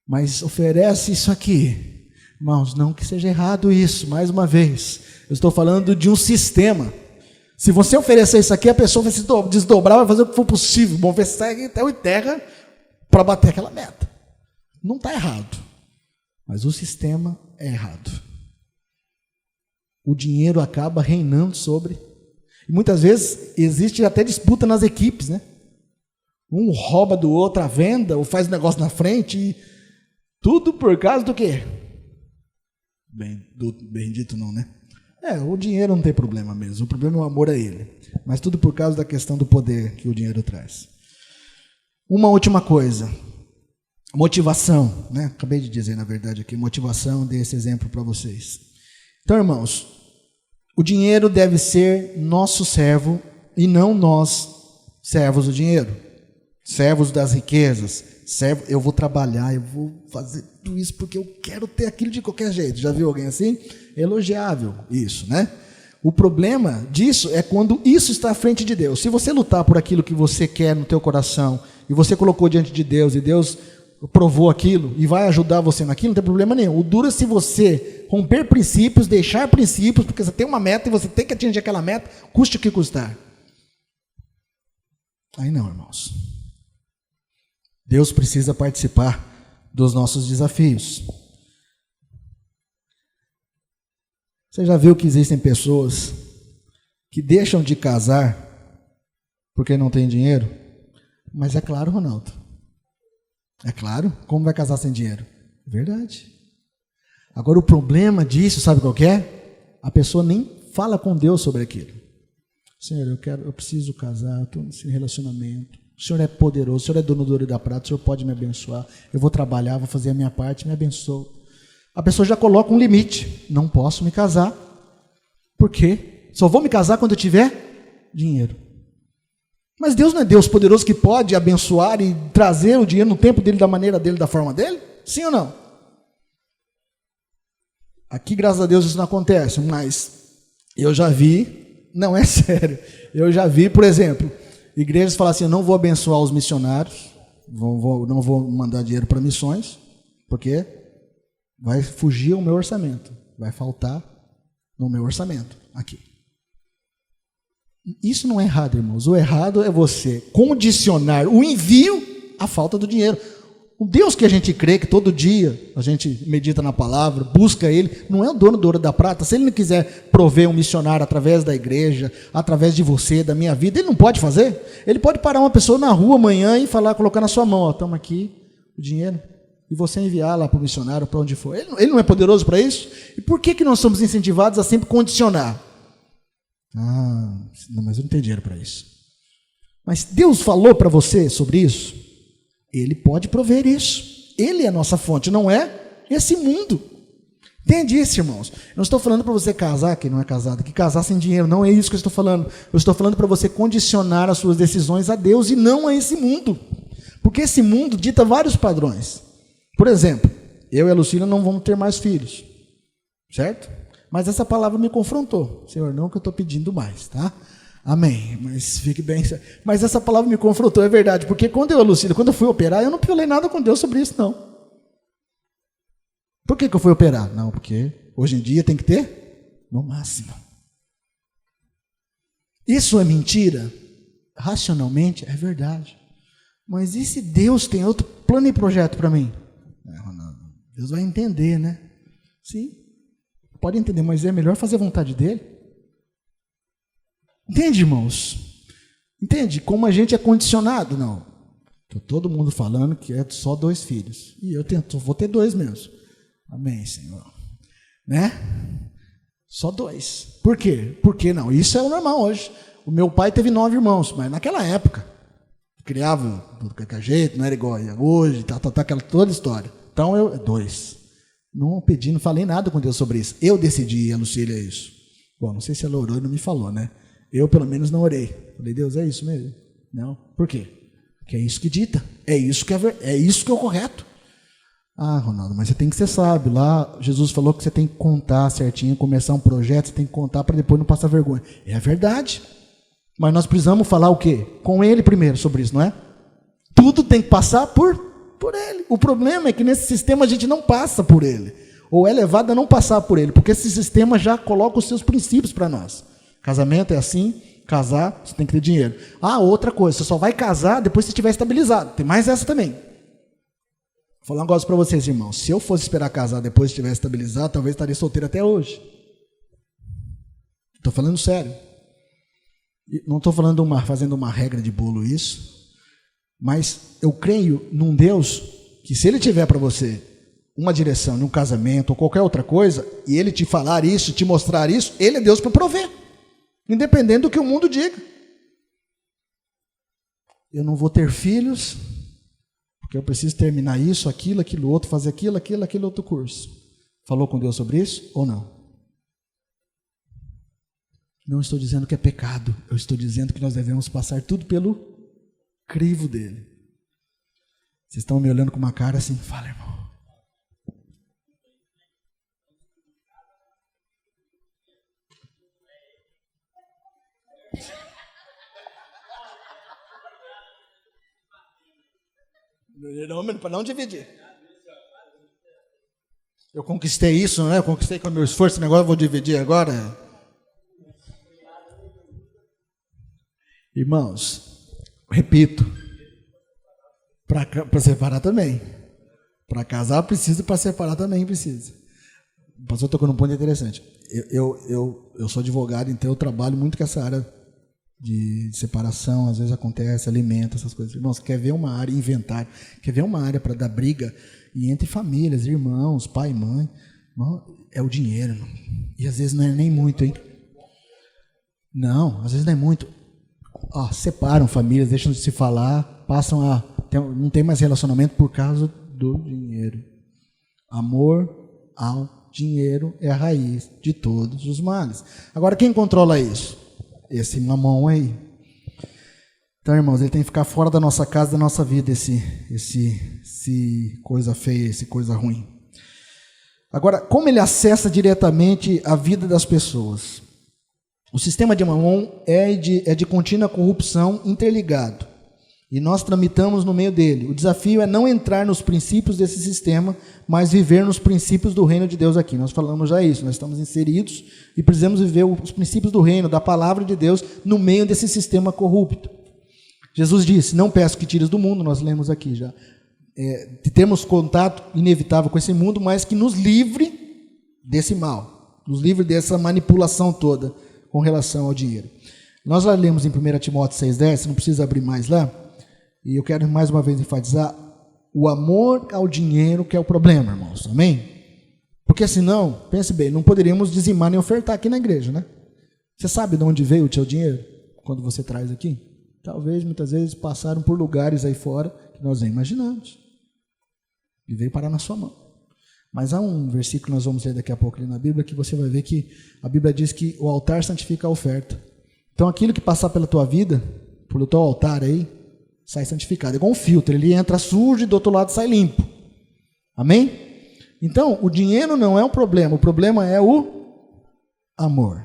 Mas oferece isso aqui. Irmãos, não que seja errado isso, mais uma vez. Eu estou falando de um sistema. Se você oferecer isso aqui, a pessoa vai se desdobrar, vai fazer o que for possível. Bom, você segue até o terra para bater aquela meta. Não está errado. Mas o sistema é errado. O dinheiro acaba reinando sobre. E muitas vezes existe até disputa nas equipes, né? Um rouba do outro a venda, ou faz um negócio na frente, e tudo por causa do quê? Bendito não, né? O dinheiro não tem problema mesmo, o problema é o amor a ele. Mas tudo por causa da questão do poder que o dinheiro traz. Uma última coisa. Motivação, né? Acabei de dizer, na verdade, aqui, motivação, dei esse exemplo para vocês. Então, irmãos, o dinheiro deve ser nosso servo e não nós servos do dinheiro, servos das riquezas. Servo, eu vou trabalhar, eu vou fazer tudo isso porque eu quero ter aquilo de qualquer jeito. Já viu alguém assim? Elogiável isso, né? O problema disso é quando isso está à frente de Deus. Se você lutar por aquilo que você quer no teu coração e você colocou diante de Deus e Deus provou aquilo e vai ajudar você naquilo, não tem problema nenhum. O duro é se você romper princípios, deixar princípios, porque você tem uma meta e você tem que atingir aquela meta, custe o que custar. Aí não, irmãos. Deus precisa participar dos nossos desafios. Você já viu que existem pessoas que deixam de casar porque não tem dinheiro? Mas é claro, Ronaldo. É claro. Como vai casar sem dinheiro? É verdade. Agora o problema disso, sabe qual que é? A pessoa nem fala com Deus sobre aquilo. Senhor, eu preciso casar, eu estou nesse relacionamento. O Senhor é poderoso, o Senhor é dono do ouro e da prata, o Senhor pode me abençoar. Eu vou trabalhar, vou fazer a minha parte, me abençoa. A pessoa já coloca um limite. Não posso me casar. Por quê? Só vou me casar quando eu tiver dinheiro. Mas Deus não é Deus poderoso que pode abençoar e trazer o dinheiro no tempo dele, da maneira dele, da forma dele? Sim ou não? Aqui, graças a Deus, isso não acontece, mas eu já vi, não é sério, eu já vi, por exemplo, igrejas falam assim, eu não vou abençoar os missionários, não vou mandar dinheiro para missões, porque vai fugir o meu orçamento, vai faltar no meu orçamento aqui. Isso não é errado, irmãos. O errado é você condicionar o envio à falta do dinheiro. O Deus que a gente crê, que todo dia a gente medita na palavra, busca Ele, não é o dono do ouro e da prata. Se Ele não quiser prover um missionário através da igreja, através de você, da minha vida, Ele não pode fazer. Ele pode parar uma pessoa na rua amanhã e falar, colocar na sua mão, toma aqui o dinheiro, e você enviar lá para o missionário, para onde for. Ele não é poderoso para isso? E por que nós somos incentivados a sempre condicionar? Não, mas eu não tenho dinheiro para isso. Mas Deus falou para você sobre isso? Ele pode prover isso. Ele é a nossa fonte, não é esse mundo. Entende isso, irmãos? Eu não estou falando para você casar, quem não é casado, que casar sem dinheiro, não é isso que eu estou falando. Eu estou falando para você condicionar as suas decisões a Deus e não a esse mundo. Porque esse mundo dita vários padrões. Por exemplo, eu e a Lucília não vamos ter mais filhos, certo? Mas essa palavra me confrontou. Senhor, não que eu estou pedindo mais, tá? Amém, mas fique bem. Mas essa palavra me confrontou, é verdade. Porque quando eu fui operar, eu não falei nada com Deus sobre isso, não. Por que eu fui operar? Não, porque hoje em dia tem que ter no máximo. Isso é mentira? Racionalmente, é verdade. Mas e se Deus tem outro plano e projeto para mim? Deus vai entender, né? Sim, pode entender, mas é melhor fazer a vontade dele. Entende, irmãos? Entende como a gente é condicionado? Não. Estou todo mundo falando que é só 2 filhos. E eu vou ter 2 mesmo. Amém, Senhor. Né? Só 2. Por quê? Porque não, isso é o normal hoje. O meu pai teve 9 irmãos, mas naquela época, criava de qualquer jeito, não era igual hoje, aquela toda história. Então, 2. Não pedi, não falei nada com Deus sobre isso. Eu decidi, a Lucília, isso. Bom, não sei se ela orou e não me falou, né? Eu, pelo menos, não orei. Falei, Deus, é isso mesmo? Não. Por quê? Porque é isso que dita. É isso que é o correto. Ah, Ronaldo, mas você tem que ser sábio. Lá, Jesus falou que você tem que contar certinho, começar um projeto, você tem que contar para depois não passar vergonha. É verdade. Mas nós precisamos falar o quê? Com Ele primeiro sobre isso, não é? Tudo tem que passar por Ele. O problema é que nesse sistema a gente não passa por Ele. Ou é levado a não passar por Ele, porque esse sistema já coloca os seus princípios para nós. Casamento é assim, casar, você tem que ter dinheiro. Ah, outra coisa, você só vai casar depois que você estiver estabilizado. Tem mais essa também. Vou falar um negócio para vocês, irmãos. Se eu fosse esperar casar depois que estiver estabilizado, talvez estaria solteiro até hoje. Estou falando sério. Não estou falando fazendo uma regra de bolo isso, mas eu creio num Deus que se Ele tiver para você uma direção, num casamento ou qualquer outra coisa, e Ele te falar isso, te mostrar isso, Ele é Deus para prover, independente do que o mundo diga. Eu não vou ter filhos, porque eu preciso terminar isso, aquilo outro, fazer aquilo outro curso. Falou com Deus sobre isso ou não? Não estou dizendo que é pecado, eu estou dizendo que nós devemos passar tudo pelo crivo dele. Vocês estão me olhando com uma cara assim, fala, irmão. Não, para não dividir. Eu conquistei isso, né? Eu conquistei com o meu esforço, agora eu vou dividir agora. Irmãos, repito, para separar também. Para casar precisa, para separar também precisa. O pastor tocou num ponto interessante. Eu sou advogado, então eu trabalho muito com essa área de separação, às vezes acontece, alimento, essas coisas. Irmãos, quer ver uma área, inventário, quer ver uma área para dar briga, e entre famílias, irmãos, pai e mãe, irmão, é o dinheiro, irmão. E às vezes não é nem muito, hein? Não, às vezes não é muito. Separam famílias, deixam de se falar, passam não tem mais relacionamento por causa do dinheiro. Amor ao dinheiro é a raiz de todos os males. Agora, quem controla isso? Esse mamão aí. Então, irmãos, ele tem que ficar fora da nossa casa, da nossa vida, esse coisa feia, esse coisa ruim. Agora, como ele acessa diretamente a vida das pessoas? O sistema de Mamon é de contínua corrupção interligado. E nós tramitamos no meio dele. O desafio é não entrar nos princípios desse sistema, mas viver nos princípios do reino de Deus aqui. Nós falamos já isso, nós estamos inseridos e precisamos viver os princípios do reino, da palavra de Deus, no meio desse sistema corrupto. Jesus disse, não peço que tires do mundo, nós lemos aqui já. Temos contato inevitável com esse mundo, mas que nos livre desse mal, nos livre dessa manipulação toda com relação ao dinheiro. Nós já lemos em 1 Timóteo 6,10, não precisa abrir mais lá, e eu quero mais uma vez enfatizar, o amor ao dinheiro que é o problema, irmãos, amém? Porque senão, pense bem, não poderíamos dizimar nem ofertar aqui na igreja, né? Você sabe de onde veio o seu dinheiro, quando você traz aqui? Talvez, muitas vezes, passaram por lugares aí fora que nós nem imaginamos, e veio parar na sua mão. Mas há um versículo que nós vamos ler daqui a pouco ali na Bíblia, que você vai ver que a Bíblia diz que o altar santifica a oferta. Então, aquilo que passar pela tua vida, pelo teu altar aí, sai santificado. É igual um filtro, ele entra sujo e do outro lado sai limpo. Amém? Então, o dinheiro não é o problema é o amor.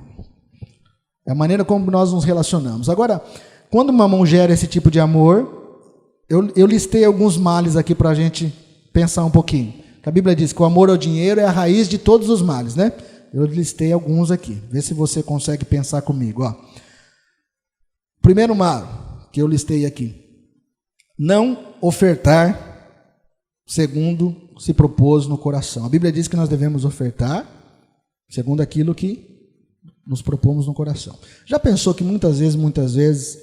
É a maneira como nós nos relacionamos. Agora, quando o Mamon gera esse tipo de amor, eu listei alguns males aqui para a gente pensar um pouquinho. A Bíblia diz que o amor ao dinheiro é a raiz de todos os males, né? Eu listei alguns aqui. Vê se você consegue pensar comigo. Primeiro mal que eu listei aqui. Não ofertar segundo se propôs no coração. A Bíblia diz que nós devemos ofertar segundo aquilo que nos propomos no coração. Já pensou que muitas vezes,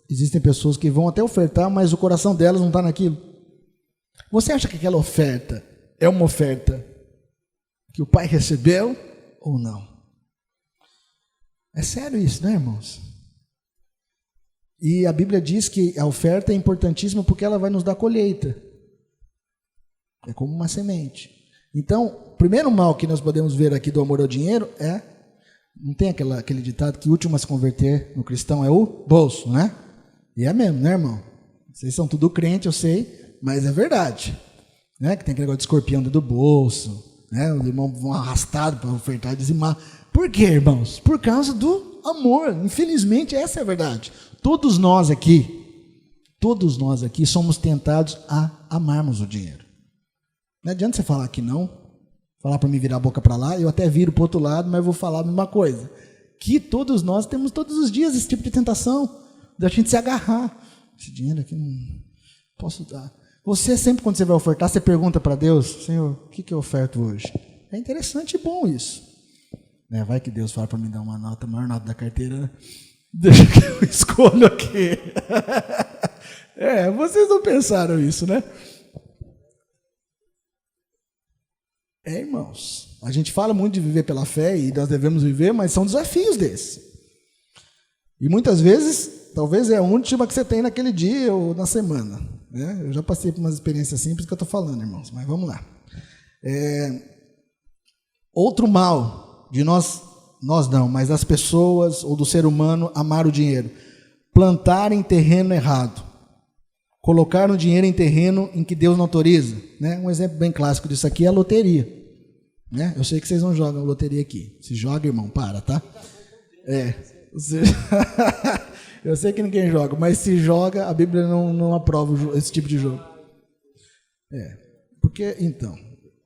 existem pessoas que vão até ofertar, mas o coração delas não está naquilo? Você acha que aquela oferta é uma oferta que o pai recebeu ou não? É sério isso, né, irmãos? E a Bíblia diz que a oferta é importantíssima porque ela vai nos dar colheita. É como uma semente. Então, o primeiro mal que nós podemos ver aqui do amor ao dinheiro é, não tem aquele ditado que o último a se converter no cristão é o bolso, né? E é mesmo, né, irmão? Vocês são tudo crente, eu sei, mas é verdade. Né? Que tem aquele negócio de escorpião dentro do bolso, né? Os irmãos vão arrastados para ofertar e dizimar. Por quê, irmãos? Por causa do amor. Infelizmente, essa é a verdade. Todos nós aqui somos tentados a amarmos o dinheiro. Não adianta você falar que não, falar para mim virar a boca para lá, eu até viro para o outro lado, mas vou falar a mesma coisa. Que todos nós temos todos os dias esse tipo de tentação, da gente se agarrar. Esse dinheiro aqui não posso dar. Você sempre, quando você vai ofertar, você pergunta para Deus, Senhor, o que eu oferto hoje? É interessante e bom isso. Vai que Deus fala para mim dar uma nota, a maior nota da carteira, né? Deixa que eu escolho aqui. Vocês não pensaram isso, né? Irmãos, a gente fala muito de viver pela fé e nós devemos viver, mas são desafios desses. E muitas vezes, talvez é a última que você tem naquele dia ou na semana. Né? Eu já passei por umas experiências simples que eu estou falando, irmãos, mas vamos lá. Outro mal de nós nós não, mas as pessoas ou do ser humano amar o dinheiro. Plantar em terreno errado. Colocar o dinheiro em terreno em que Deus não autoriza. Né? Um exemplo bem clássico disso aqui é a loteria. Né? Eu sei que vocês não jogam loteria aqui. Se joga, irmão, para, tá? Eu sei que ninguém joga, mas se joga, a Bíblia não aprova esse tipo de jogo. Porque, então,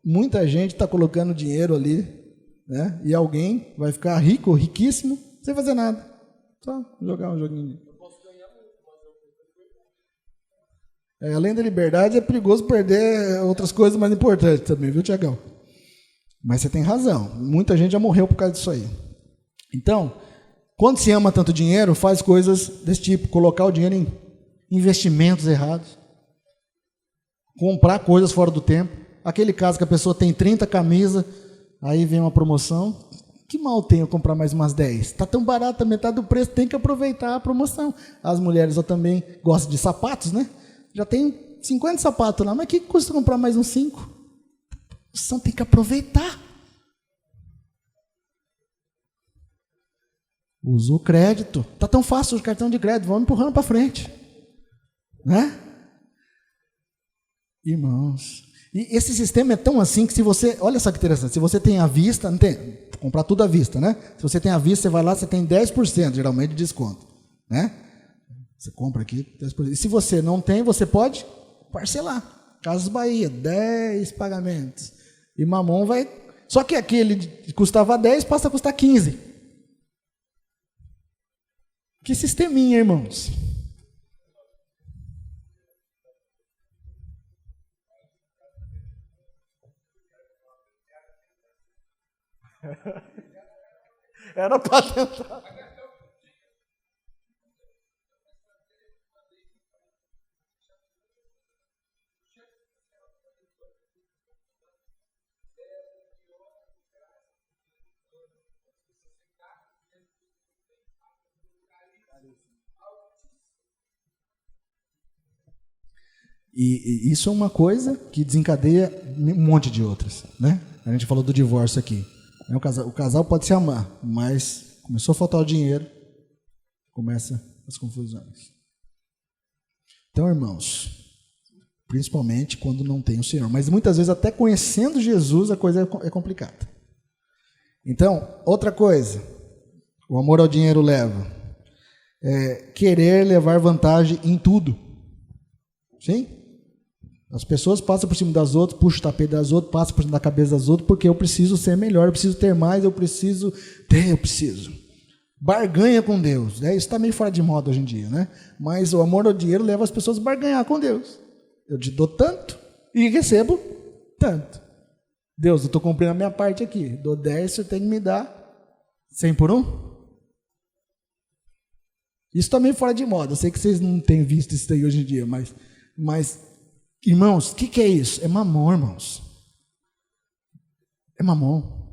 muita gente está colocando dinheiro ali, né? E alguém vai ficar rico, riquíssimo, sem fazer nada. Só jogar um joguinho. Além da liberdade, é perigoso perder outras coisas mais importantes também, viu, Tiagão? Mas você tem razão. Muita gente já morreu por causa disso aí. Então, quando se ama tanto dinheiro, faz coisas desse tipo. Colocar o dinheiro em investimentos errados. Comprar coisas fora do tempo. Aquele caso que a pessoa tem 30 camisas, aí vem uma promoção. Que mal tem eu comprar mais umas 10? Está tão barato, metade do preço, tem que aproveitar a promoção. As mulheres eu também gostam de sapatos, né? Já tem 50 sapatos lá, mas o que custa comprar mais uns 5? Você tem que aproveitar. Usa o crédito. Está tão fácil o cartão de crédito, vamos empurrando para frente. Né? Irmãos, e esse sistema é tão assim que se você, olha só que interessante, se você tem à vista, não tem, comprar tudo à vista, né? Se você tem à vista, você vai lá, você tem 10% geralmente de desconto, né? Você compra aqui, 10%. E se você não tem, você pode parcelar. Casas Bahia, 10 pagamentos. E Mamon vai, só que aquele que custava 10 passa a custar 15. Que sisteminha, irmãos. Era para tentar. E isso é uma coisa que desencadeia um monte de outras, né? A gente falou do divórcio aqui. O casal pode se amar, mas começou a faltar o dinheiro, começa as confusões. Então, irmãos, principalmente quando não tem o Senhor, mas muitas vezes até conhecendo Jesus a coisa é complicada. Então, outra coisa, o amor ao dinheiro leva, querer levar vantagem em tudo. Sim? As pessoas passam por cima das outras, puxam o tapete das outras, passam por cima da cabeça das outras, porque eu preciso ser melhor, eu preciso ter mais, eu preciso. Barganha com Deus. Isso está meio fora de moda hoje em dia, né? Mas o amor ao dinheiro leva as pessoas a barganhar com Deus. Eu te dou tanto e recebo tanto. Deus, eu estou cumprindo a minha parte aqui. Dou 10, você tem que me dar 100 por 1? Isso está meio fora de moda. Eu sei que vocês não têm visto isso aí hoje em dia, mas irmãos, o que é isso? É mamon, irmãos. É mamon.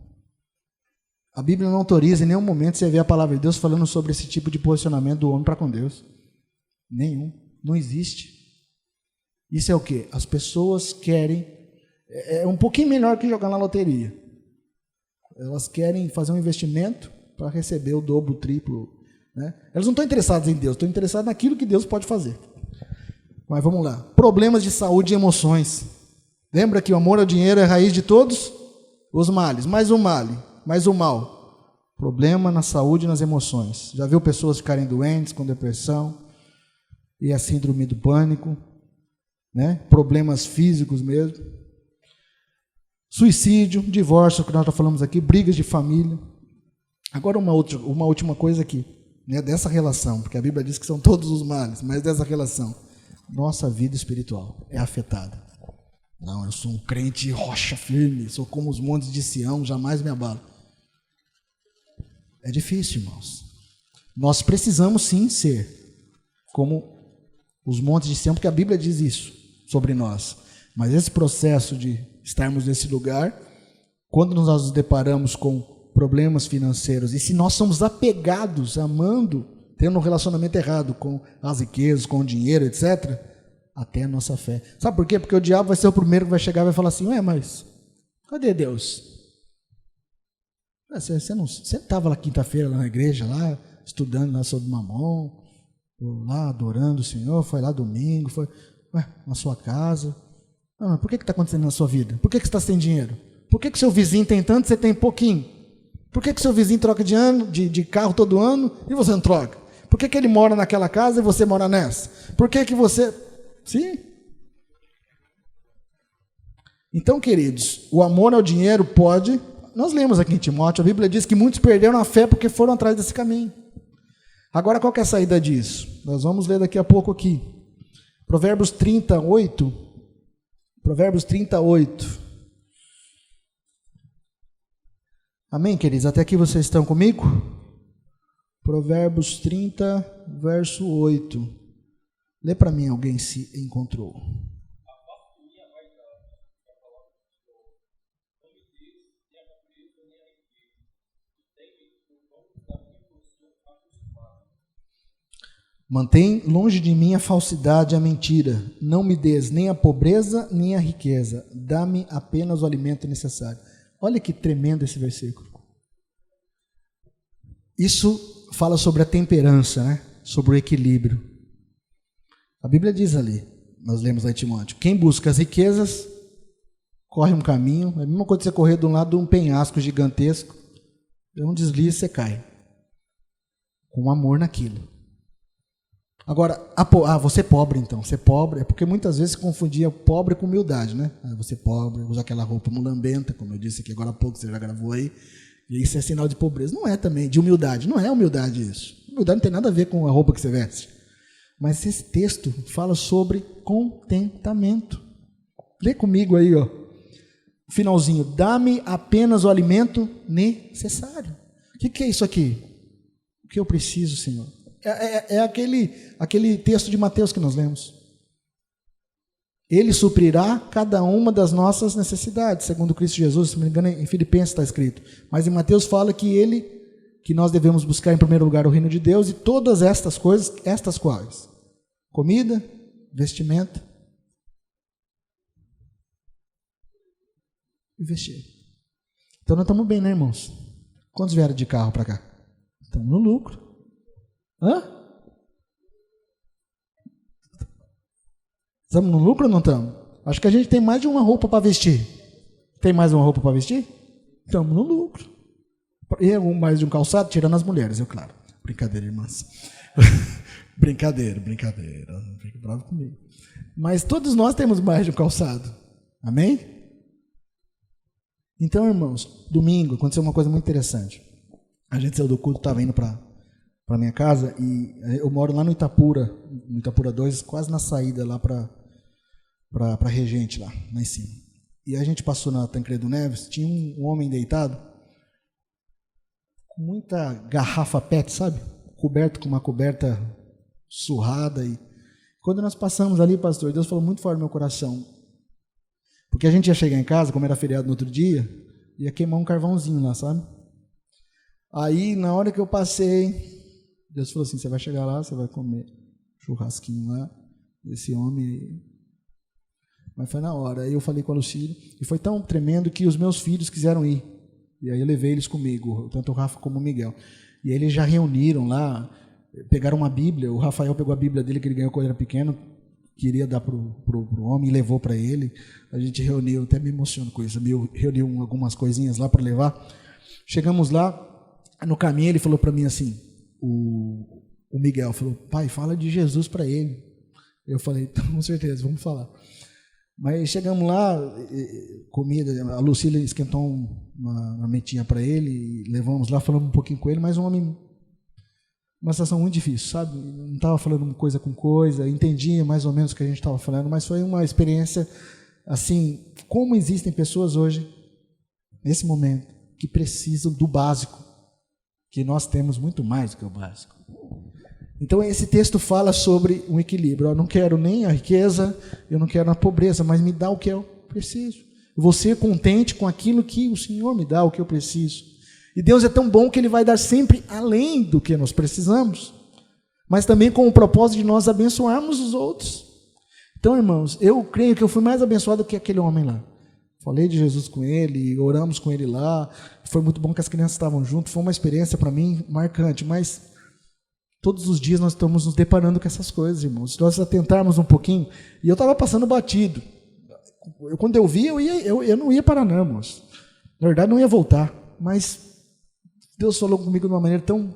A Bíblia não autoriza em nenhum momento você ver a palavra de Deus falando sobre esse tipo de posicionamento do homem para com Deus. Nenhum. Não existe. Isso é o quê? As pessoas querem... É um pouquinho melhor que jogar na loteria. Elas querem fazer um investimento para receber o dobro, o triplo. Né? Elas não estão interessadas em Deus, estão interessadas naquilo que Deus pode fazer. Mas vamos lá. Problemas de saúde e emoções. Lembra que o amor ao dinheiro é a raiz de todos os males. Mais o mal. Problema na saúde e nas emoções. Já viu pessoas ficarem doentes com depressão e a síndrome do pânico, né? Problemas físicos mesmo. Suicídio, divórcio, que nós já falamos aqui, brigas de família. Agora uma última coisa aqui, né? Dessa relação, porque a Bíblia diz que são todos os males, mas dessa relação. Nossa vida espiritual é afetada. Não, eu sou um crente rocha firme, sou como os montes de Sião, jamais me abalo. É difícil, irmãos. Nós precisamos sim ser como os montes de Sião, porque a Bíblia diz isso sobre nós. Mas esse processo de estarmos nesse lugar, quando nós nos deparamos com problemas financeiros, e se nós somos apegados, amando, tendo um relacionamento errado com as riquezas, com o dinheiro, etc., até a nossa fé. Sabe por quê? Porque o diabo vai ser o primeiro que vai chegar e vai falar assim, mas cadê Deus? Você estava lá quinta-feira lá na igreja, lá, estudando lá sobre Mamon, lá adorando o Senhor, foi lá domingo, foi na sua casa. Mas por que está acontecendo na sua vida? Por que você está sem dinheiro? Por que seu vizinho tem tanto e você tem pouquinho? Por que seu vizinho troca de carro todo ano e você não troca? Por que ele mora naquela casa e você mora nessa? Por que você... Sim. Então, queridos, o amor ao dinheiro pode... Nós lemos aqui em Timóteo, a Bíblia diz que muitos perderam a fé porque foram atrás desse caminho. Agora, qual que é a saída disso? Nós vamos ler daqui a pouco aqui. Provérbios 38. Provérbios 38. Amém, queridos? Até aqui vocês estão comigo? Provérbios 30, verso 8. Lê para mim, alguém se encontrou. Mantém longe de mim a falsidade e a mentira. Não me des nem a pobreza nem a riqueza. Dá-me apenas o alimento necessário. Olha que tremendo esse versículo. Isso fala sobre a temperança, né? Sobre o equilíbrio. A Bíblia diz ali, nós lemos lá em Timóteo, quem busca as riquezas corre um caminho. É a mesma coisa que você correr de um lado de um penhasco gigantesco. É um deslize e você cai. Com amor naquilo. Agora, você é pobre então, você é pobre, é porque muitas vezes se confundia pobre com humildade, né? Você é pobre, usa aquela roupa mulambenta, como eu disse aqui agora há pouco, você já gravou aí, e isso é sinal de pobreza. Não é também, de humildade, não é humildade isso. Humildade não tem nada a ver com a roupa que você veste. Mas esse texto fala sobre contentamento. Lê comigo aí, ó. Finalzinho, dá-me apenas o alimento necessário. O que é isso aqui? O que eu preciso, Senhor? É aquele texto de Mateus que nós lemos. Ele suprirá cada uma das nossas necessidades, segundo Cristo Jesus. Se não me engano, em Filipenses está escrito. Mas em Mateus fala que nós devemos buscar em primeiro lugar o reino de Deus e todas estas coisas, estas quais? Comida, vestimenta e vestir. Então nós estamos bem, né, irmãos? Quantos vieram de carro para cá? Estamos no lucro. Hã? Estamos no lucro ou não estamos? Acho que a gente tem mais de uma roupa para vestir. Tem mais uma roupa para vestir? Estamos no lucro. E mais de um calçado, tirando as mulheres, claro. Brincadeira, irmãs. Brincadeira. Não fique bravo comigo. Mas todos nós temos mais de um calçado. Amém? Então, irmãos, domingo aconteceu uma coisa muito interessante. A gente saiu do culto, estava indo para minha casa, e eu moro lá no Itapura 2, quase na saída lá para Regente, lá em cima. E a gente passou na Tancredo Neves, tinha um homem deitado, com muita garrafa PET, sabe? Coberto com uma coberta surrada. E quando nós passamos ali, pastor, Deus falou muito forte no meu coração. Porque a gente ia chegar em casa, como era feriado no outro dia, ia queimar um carvãozinho lá, sabe? Aí, na hora que eu passei, Deus falou assim, você vai chegar lá, você vai comer churrasquinho lá, esse homem. Mas foi na hora. Aí eu falei com a Lucília, e foi tão tremendo que os meus filhos quiseram ir. E aí eu levei eles comigo, tanto o Rafa como o Miguel. E aí eles já reuniram lá, pegaram uma Bíblia, o Rafael pegou a Bíblia dele, que ele ganhou quando era pequeno, queria dar para o homem, e levou para ele. A gente reuniu, até me emociono com isso, reuniu algumas coisinhas lá para levar. Chegamos lá, no caminho ele falou para mim assim, o Miguel falou, pai, fala de Jesus para ele. Eu falei, com certeza, vamos falar. Mas chegamos lá, comida, a Lucília esquentou uma metinha para ele, levamos lá, falamos um pouquinho com ele, mas um homem, uma situação muito difícil, sabe? Não estava falando coisa com coisa, entendia mais ou menos o que a gente estava falando, mas foi uma experiência, assim, como existem pessoas hoje, nesse momento, que precisam do básico, que nós temos muito mais do que o básico. Então, esse texto fala sobre um equilíbrio. Eu não quero nem a riqueza, eu não quero a pobreza, mas me dá o que eu preciso. Eu vou ser contente com aquilo que o Senhor me dá, o que eu preciso. E Deus é tão bom que Ele vai dar sempre além do que nós precisamos, mas também com o propósito de nós abençoarmos os outros. Então, irmãos, eu creio que eu fui mais abençoado que aquele homem lá. Falei de Jesus com ele, oramos com ele lá. Foi muito bom que as crianças estavam juntos. Foi uma experiência para mim marcante, mas todos os dias nós estamos nos deparando com essas coisas, irmãos. Se nós atentarmos um pouquinho, e eu estava passando batido. Quando eu vi, eu não ia parar não, irmãos. Na verdade, não ia voltar. Mas Deus falou comigo de uma maneira tão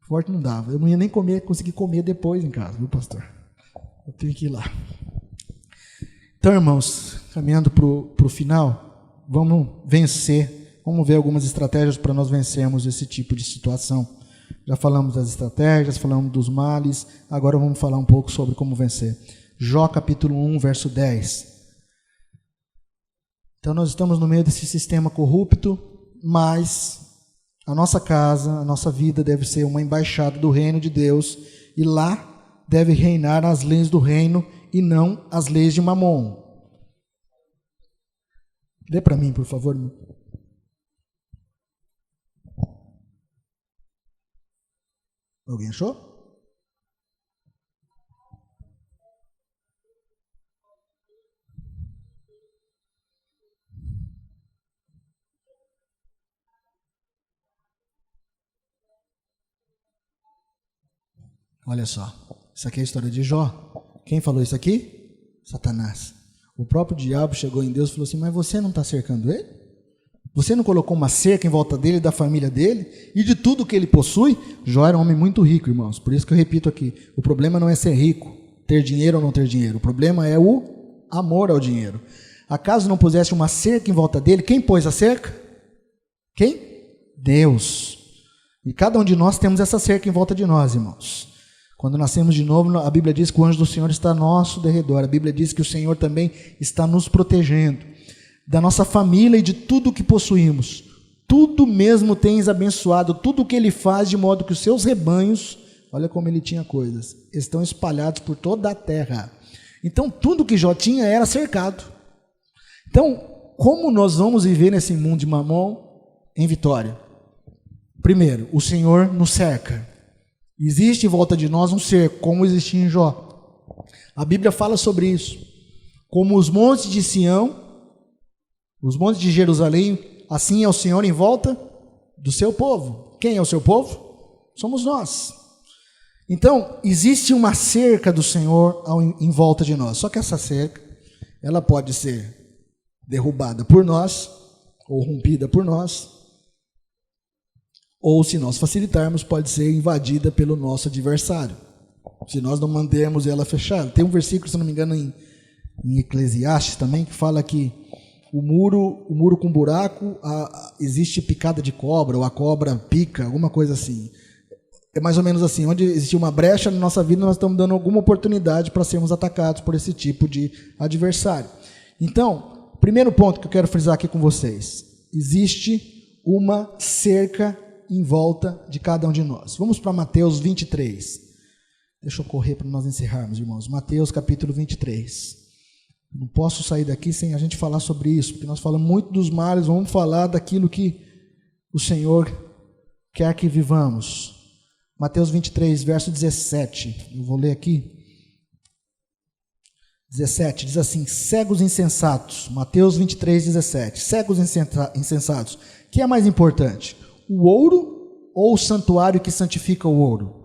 forte, não dava. Eu não ia nem conseguir comer depois em casa, viu, pastor? Eu tenho que ir lá. Então, irmãos, caminhando para o final, vamos vencer. Vamos ver algumas estratégias para nós vencermos esse tipo de situação. Já falamos das estratégias, falamos dos males, agora vamos falar um pouco sobre como vencer. Jó capítulo 1, verso 10. Então nós estamos no meio desse sistema corrupto, mas a nossa casa, a nossa vida deve ser uma embaixada do reino de Deus, e lá deve reinar as leis do reino e não as leis de Mamon. Lê para mim, por favor. Alguém achou? Olha só, isso aqui é a história de Jó. Quem falou isso aqui? Satanás. O próprio diabo chegou em Deus e falou assim: mas você não está cercando ele? Você não colocou uma cerca em volta dele, da família dele e de tudo que ele possui? Jó era um homem muito rico, irmãos. Por isso que eu repito aqui, o problema não é ser rico, ter dinheiro ou não ter dinheiro. O problema é o amor ao dinheiro. Acaso não pusesse uma cerca em volta dele? Quem pôs a cerca? Quem? Deus. E cada um de nós temos essa cerca em volta de nós, irmãos. Quando nascemos de novo, a Bíblia diz que o anjo do Senhor está ao nosso derredor. A Bíblia diz que o Senhor também está nos protegendo, da nossa família e de tudo que possuímos. Tudo mesmo tens abençoado, tudo o que ele faz, de modo que os seus rebanhos, olha como ele tinha coisas, estão espalhados por toda a terra. Então, tudo que Jó tinha era cercado. Então, como nós vamos viver nesse mundo de Mamon em vitória? Primeiro, o Senhor nos cerca. Existe em volta de nós um cerco, como existia em Jó. A Bíblia fala sobre isso. Como os montes de Sião, os montes de Jerusalém, assim é o Senhor em volta do seu povo. Quem é o seu povo? Somos nós. Então, existe uma cerca do Senhor em volta de nós. Só que essa cerca, ela pode ser derrubada por nós, ou rompida por nós, ou, se nós facilitarmos, pode ser invadida pelo nosso adversário, se nós não mantermos ela fechada. Tem um versículo, se não me engano, em Eclesiastes também, que fala que o muro com buraco, existe picada de cobra, ou a cobra pica, alguma coisa assim. É mais ou menos assim, onde existe uma brecha na nossa vida, nós estamos dando alguma oportunidade para sermos atacados por esse tipo de adversário. Então, primeiro ponto que eu quero frisar aqui com vocês: existe uma cerca em volta de cada um de nós. Vamos para Mateus 23. Deixa eu correr para nós encerrarmos, irmãos. Mateus capítulo 23. Não posso sair daqui sem a gente falar sobre isso, porque nós falamos muito dos males, vamos falar daquilo que o Senhor quer que vivamos. Mateus 23, verso 17. Eu vou ler aqui. 17, diz assim: cegos insensatos. Mateus 23, 17. Cegos insensatos. O que é mais importante? O ouro ou o santuário que santifica o ouro?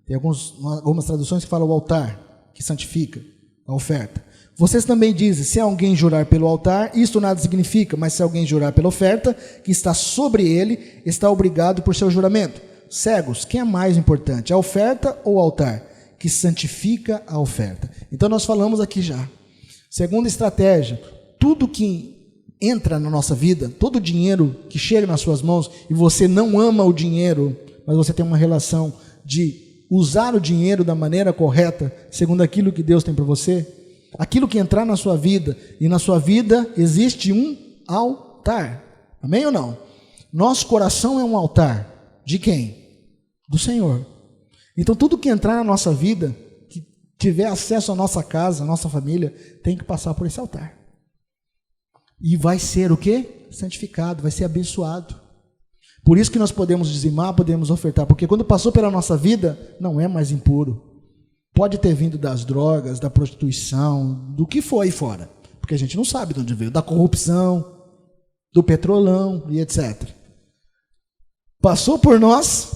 Tem algumas traduções que falam o altar, que santifica a oferta. Vocês também dizem: se alguém jurar pelo altar, isto nada significa, mas se alguém jurar pela oferta, que está sobre ele, está obrigado por seu juramento. Cegos, quem é mais importante, a oferta ou o altar? Que santifica a oferta. Então nós falamos aqui já. Segunda estratégia: tudo que entra na nossa vida, todo o dinheiro que chega nas suas mãos, e você não ama o dinheiro, mas você tem uma relação de usar o dinheiro da maneira correta, segundo aquilo que Deus tem para você, aquilo que entrar na sua vida, e na sua vida existe um altar. Amém ou não? Nosso coração é um altar. De quem? Do Senhor. Então tudo que entrar na nossa vida, que tiver acesso à nossa casa, à nossa família, tem que passar por esse altar. E vai ser o quê? Santificado, vai ser abençoado. Por isso que nós podemos dizimar, podemos ofertar, porque quando passou pela nossa vida, não é mais impuro. Pode ter vindo das drogas, da prostituição, do que for aí fora. porque a gente não sabe de onde veio, da corrupção, do petrolão e etc. Passou por nós,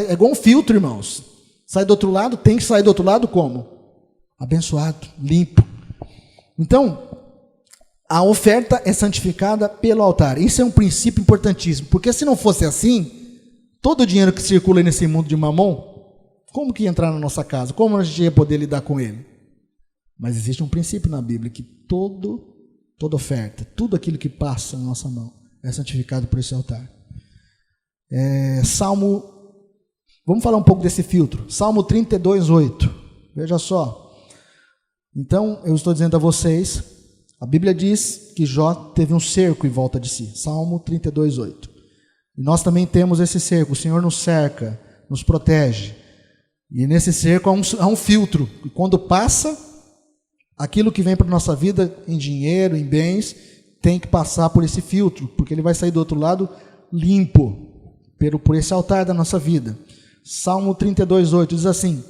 é igual um filtro, irmãos. Sai do outro lado, tem que sair do outro lado como? Abençoado, limpo. Então, a oferta é santificada pelo altar. Isso é um princípio importantíssimo, porque se não fosse assim, todo o dinheiro que circula nesse mundo de mamon, como que ia entrar na nossa casa? Como a gente ia poder lidar com ele? Mas existe um princípio na Bíblia, que toda oferta, tudo aquilo que passa na nossa mão, é santificado por esse altar. Vamos falar um pouco desse filtro. Salmo 32:8. Veja só. Então, eu estou dizendo a vocês, a Bíblia diz que Jó teve um cerco em volta de si. Salmo 32:8. E nós também temos esse cerco. O Senhor nos cerca, nos protege. E nesse cerco há um filtro. E quando passa, aquilo que vem para a nossa vida, em dinheiro, em bens, tem que passar por esse filtro, porque ele vai sair do outro lado limpo, por esse altar da nossa vida. Salmo 32:8 diz assim: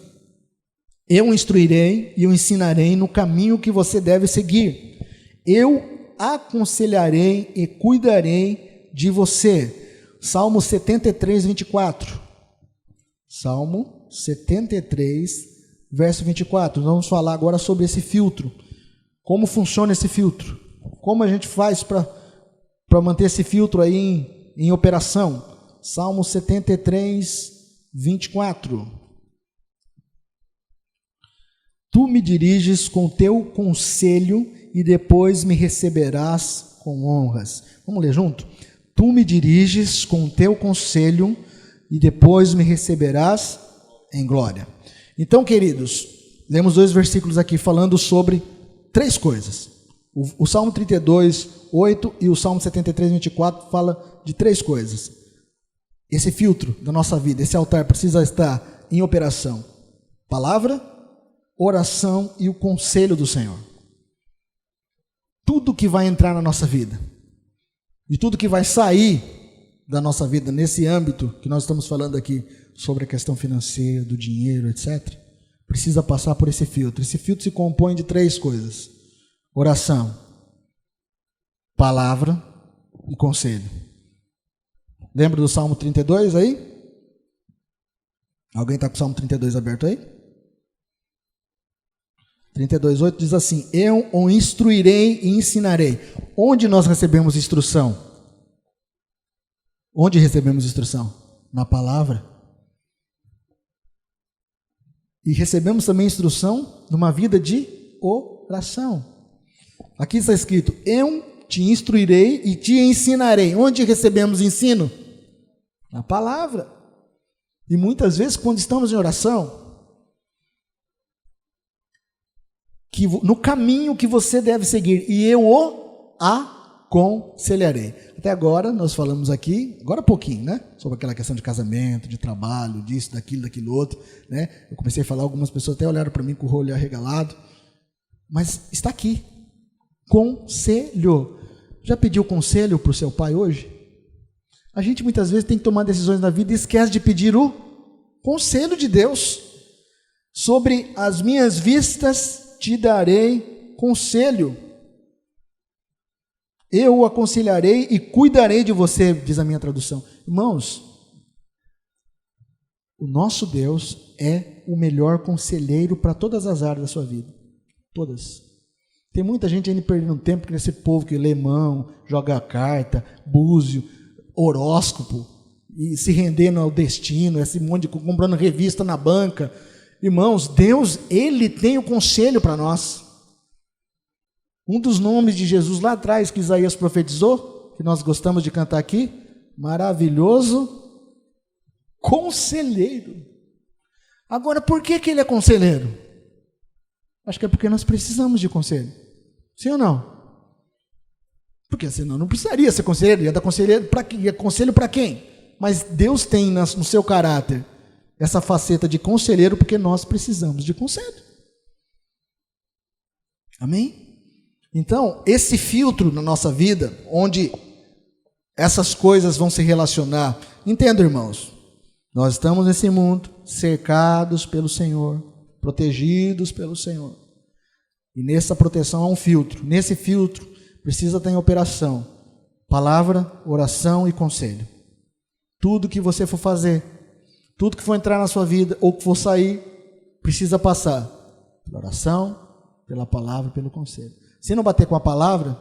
eu o instruirei e o ensinarei no caminho que você deve seguir. Eu aconselharei e cuidarei de você. Salmo 73:24. Salmo 73, verso 24. Nós vamos falar agora sobre esse filtro. Como funciona esse filtro? Como a gente faz para manter esse filtro aí em operação? Salmo 73, 24. Tu me diriges com teu conselho e depois me receberás com honras. Vamos ler junto? Tu me diriges com teu conselho e depois me receberás em glória. Então, queridos, lemos 2 versículos aqui falando sobre 3 coisas. O Salmo 32:8 e o Salmo 73:24 fala de 3 coisas. Esse filtro da nossa vida, esse altar precisa estar em operação. Palavra, oração e o conselho do Senhor. Tudo que vai entrar na nossa vida e tudo que vai sair da nossa vida nesse âmbito que nós estamos falando aqui sobre a questão financeira, do dinheiro, etc., precisa passar por esse filtro. Esse filtro se compõe de 3 coisas: oração, palavra e conselho. Lembra do Salmo 32 aí? Alguém está com o Salmo 32 aberto aí? 32:8 diz assim: eu o instruirei e ensinarei. Onde nós recebemos instrução? Onde recebemos instrução? Na palavra. E recebemos também instrução numa vida de oração. Aqui está escrito: eu te instruirei e te ensinarei. Onde recebemos ensino? Na palavra. E muitas vezes, quando estamos em oração, no caminho que você deve seguir, e eu o aconselharei. Até agora, nós falamos aqui, agora pouquinho, né? Sobre aquela questão de casamento, de trabalho, disso, daquilo outro, né? Eu comecei a falar, algumas pessoas até olharam para mim com o olho arregalado, mas está aqui. Conselho. Já pediu conselho para o seu pai hoje? A gente muitas vezes tem que tomar decisões na vida e esquece de pedir o conselho de Deus. Sobre as minhas vistas te darei conselho. Eu o aconselharei e cuidarei de você, diz a minha tradução. Irmãos, o nosso Deus é o melhor conselheiro para todas as áreas da sua vida. Todas. Tem muita gente ainda perdendo tempo nesse povo que lê mão, joga carta, búzio, horóscopo, e se rendendo ao destino, esse monte de comprando revista na banca. Irmãos, Deus, Ele tem o conselho para nós. Um dos nomes de Jesus lá atrás que Isaías profetizou, que nós gostamos de cantar aqui, maravilhoso conselheiro. Agora, por que Ele é conselheiro? Acho que é porque nós precisamos de conselho. Sim ou não? Porque senão não precisaria ser conselheiro. Ia dar conselheiro para quem? Ia conselho para quem? Mas Deus tem no seu caráter essa faceta de conselheiro porque nós precisamos de conselho. Amém? Então, esse filtro na nossa vida, onde essas coisas vão se relacionar. Entenda, irmãos, nós estamos nesse mundo cercados pelo Senhor, protegidos pelo Senhor. E nessa proteção há um filtro. Nesse filtro precisa ter em operação palavra, oração e conselho. Tudo que você for fazer, tudo que for entrar na sua vida ou que for sair, precisa passar pela oração, pela palavra e pelo conselho. Se não bater com a palavra,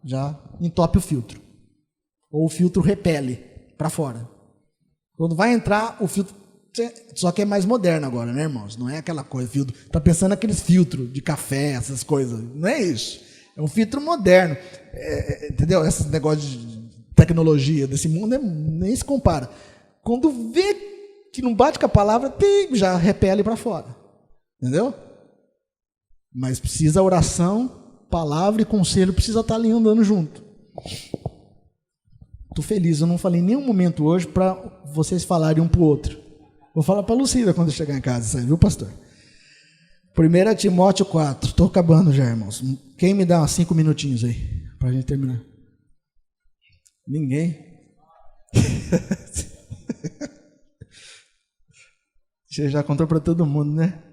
já entope o filtro. Ou o filtro repele para fora. Quando vai entrar, o filtro... Só que é mais moderno agora, né, irmãos? Não é aquela coisa, filtro. Tá pensando naqueles filtros de café, essas coisas. Não é isso. É um filtro moderno. Entendeu? Esses negócios de tecnologia desse mundo nem se compara. Quando vê que não bate com a palavra, já repele para fora. Entendeu? Mas precisa oração, palavra e conselho, precisa estar ali andando junto. Estou feliz, eu não falei em nenhum momento hoje para vocês falarem um para o outro. Vou falar para a Lucília quando eu chegar em casa, isso aí, viu, pastor? 1 Timóteo 4, estou acabando já, irmãos. Quem me dá 5 minutinhos aí, para a gente terminar? Ninguém? Você já contou para todo mundo, né?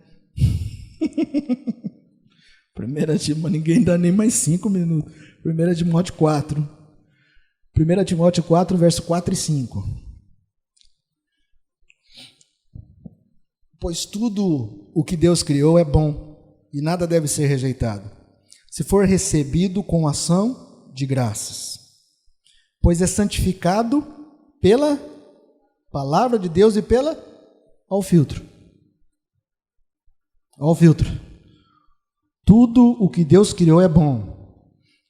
1 Timóteo, ninguém dá nem mais 5 minutos. 1 Timóteo 4. 1 Timóteo 4, verso 4 e 5. Pois tudo o que Deus criou é bom, e nada deve ser rejeitado, se for recebido com ação de graças, pois é santificado pela palavra de Deus e pela... Olha o filtro. Olha o filtro. Tudo o que Deus criou é bom,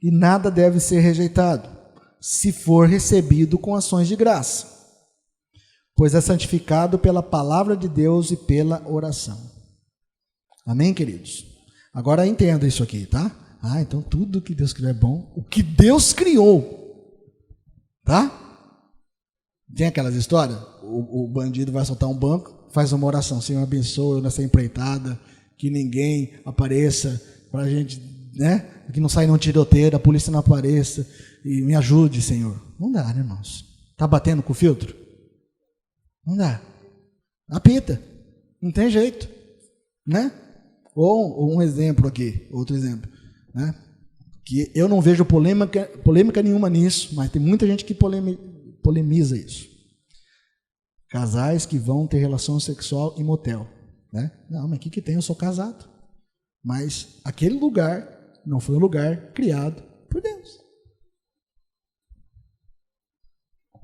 e nada deve ser rejeitado, se for recebido com ações de graça, pois é santificado pela palavra de Deus e pela oração. Amém, queridos? Agora entenda isso aqui, tá? Então tudo que Deus criou é bom. O que Deus criou, tá? Tem aquelas histórias? O bandido vai assaltar um banco, faz uma oração: Senhor, abençoa eu nessa empreitada, que ninguém apareça pra gente, né? Que não saia nenhum tiroteio, a polícia não apareça, e me ajude, Senhor. Não dá, né, irmãos? Tá batendo com o filtro? Não dá. Apita. Não tem jeito. Né? Ou um exemplo aqui, outro exemplo. Né? Que eu não vejo polêmica nenhuma nisso, mas tem muita gente que polemiza isso. Casais que vão ter relação sexual em motel. Né? Não, mas o que tem? Eu sou casado. Mas aquele lugar não foi um lugar criado por Deus.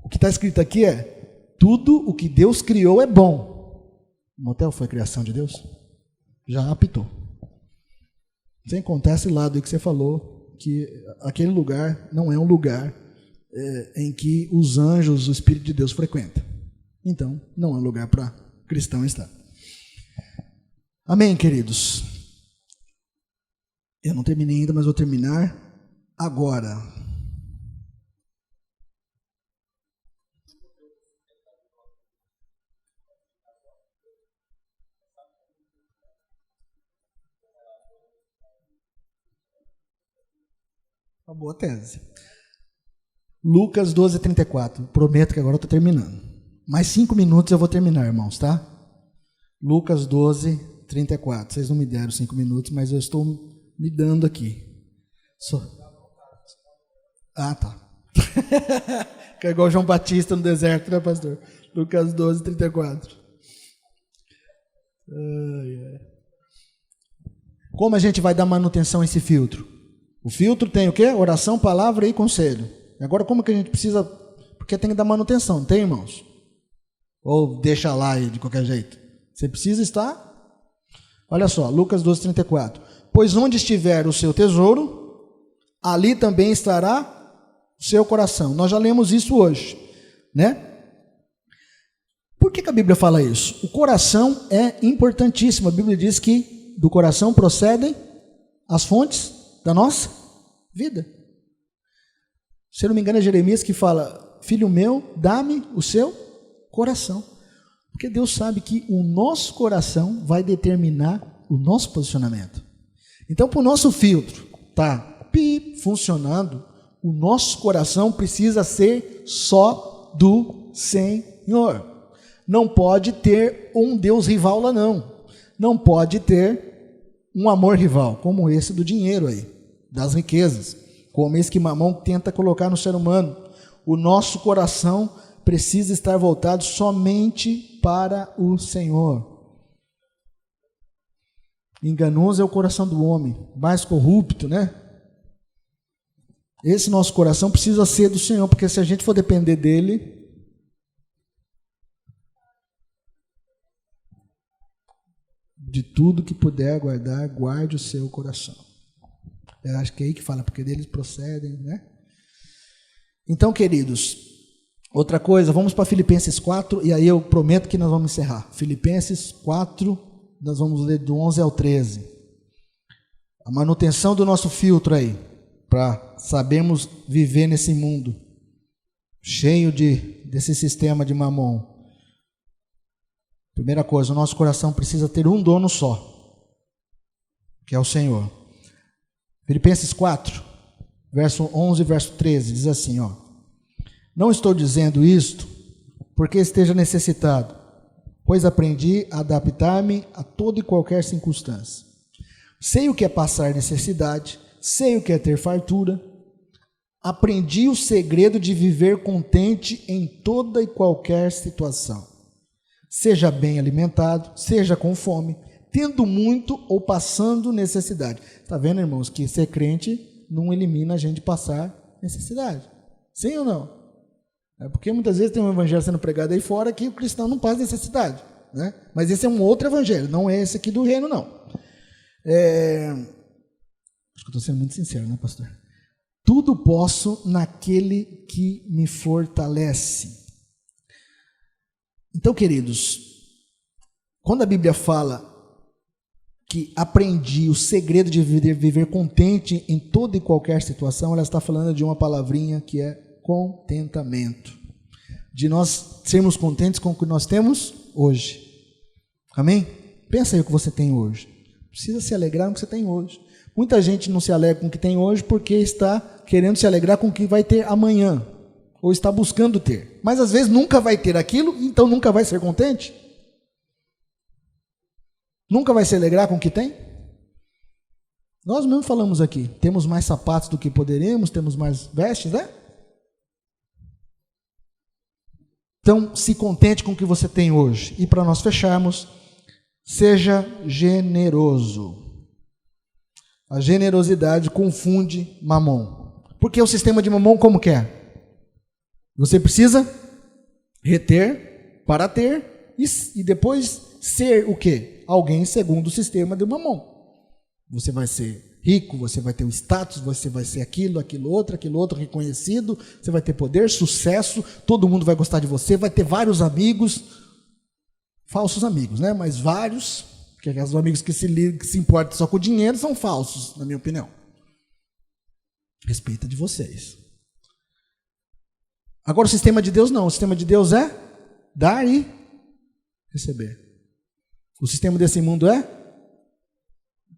O que está escrito aqui é: tudo o que Deus criou é bom. O motel foi criação de Deus? Já apitou. Sem contar esse lado aí que você falou, que aquele lugar não é um lugar em que os anjos, o Espírito de Deus frequentam. Então, não é um lugar para cristão estar. Amém, queridos? Eu não terminei ainda, mas vou terminar agora. Uma boa tese. Lucas 12, 34. Prometo que agora eu estou terminando. Mais 5 minutos eu vou terminar, irmãos, tá? Lucas 12, 34. Vocês não me deram 5 minutos, mas eu estou me dando aqui. Tá. Que é igual João Batista no deserto, né, pastor? Lucas 12, 34. Como a gente vai dar manutenção a esse filtro? O filtro tem o quê? Oração, palavra e conselho. Agora, como que a gente precisa... Porque tem que dar manutenção, não tem, irmãos? Ou deixa lá aí de qualquer jeito? Você precisa estar... Olha só, Lucas 12, 34. Pois onde estiver o seu tesouro, ali também estará o seu coração. Nós já lemos isso hoje, né? Por que a Bíblia fala isso? O coração é importantíssimo. A Bíblia diz que do coração procedem as fontes da nossa vida. Se eu não me engano, é Jeremias que fala: filho meu, dá-me o seu coração. Porque Deus sabe que o nosso coração vai determinar o nosso posicionamento. Então, para o nosso filtro tá funcionando, o nosso coração precisa ser só do Senhor. Não pode ter um Deus rival lá, não. Não pode ter um amor rival, como esse do dinheiro aí, das riquezas, como esse que Mamon tenta colocar no ser humano. O nosso coração precisa estar voltado somente para o Senhor. Enganoso é o coração do homem, mais corrupto, né? Esse nosso coração precisa ser do Senhor, porque se a gente for depender dele, de tudo que puder guardar, guarde o seu coração. Eu acho que é aí que fala, porque deles procedem, né? Então, queridos, outra coisa, vamos para Filipenses 4, e aí eu prometo que nós vamos encerrar. Filipenses 4, nós vamos ler do 11 ao 13. A manutenção do nosso filtro aí, para sabermos viver nesse mundo cheio desse sistema de Mamon. Primeira coisa, o nosso coração precisa ter um dono só, que é o Senhor. Filipenses 4, verso 11 e verso 13, diz assim, ó: não estou dizendo isto porque esteja necessitado, pois aprendi a adaptar-me a toda e qualquer circunstância. Sei o que é passar necessidade, sei o que é ter fartura, aprendi o segredo de viver contente em toda e qualquer situação. Seja bem alimentado, seja com fome, tendo muito ou passando necessidade. Está vendo, irmãos, que ser crente não elimina a gente de passar necessidade. Sim ou não? É porque muitas vezes tem um evangelho sendo pregado aí fora que o cristão não passa necessidade, né? Mas esse é um outro evangelho, não é esse aqui do reino, não. Acho que eu estou sendo muito sincero, né, pastor? Tudo posso naquele que me fortalece. Então, queridos, quando a Bíblia fala que aprendi o segredo de viver contente em toda e qualquer situação, ela está falando de uma palavrinha que é contentamento. De nós sermos contentes com o que nós temos hoje. Amém? Pensa aí o que você tem hoje. Precisa se alegrar com o que você tem hoje. Muita gente não se alegra com o que tem hoje porque está querendo se alegrar com o que vai ter amanhã. Ou está buscando ter. Mas às vezes nunca vai ter aquilo, então nunca vai ser contente. Nunca vai se alegrar com o que tem. Nós mesmo falamos aqui, temos mais sapatos do que poderemos, temos mais vestes, né? Então, se contente com o que você tem hoje. E para nós fecharmos, seja generoso. A generosidade confunde Mamon. Porque o sistema de Mamon como que é? Você precisa reter para ter e depois ser o quê? Alguém segundo o sistema de Mamon. Você vai ser rico, você vai ter o status, você vai ser aquilo outro, reconhecido, você vai ter poder, sucesso, todo mundo vai gostar de você, vai ter vários amigos, falsos amigos, né? Mas vários, porque os amigos que se importam só com o dinheiro são falsos, na minha opinião. Respeita de vocês. Agora o sistema de Deus não, o sistema de Deus é dar e receber. O sistema desse mundo é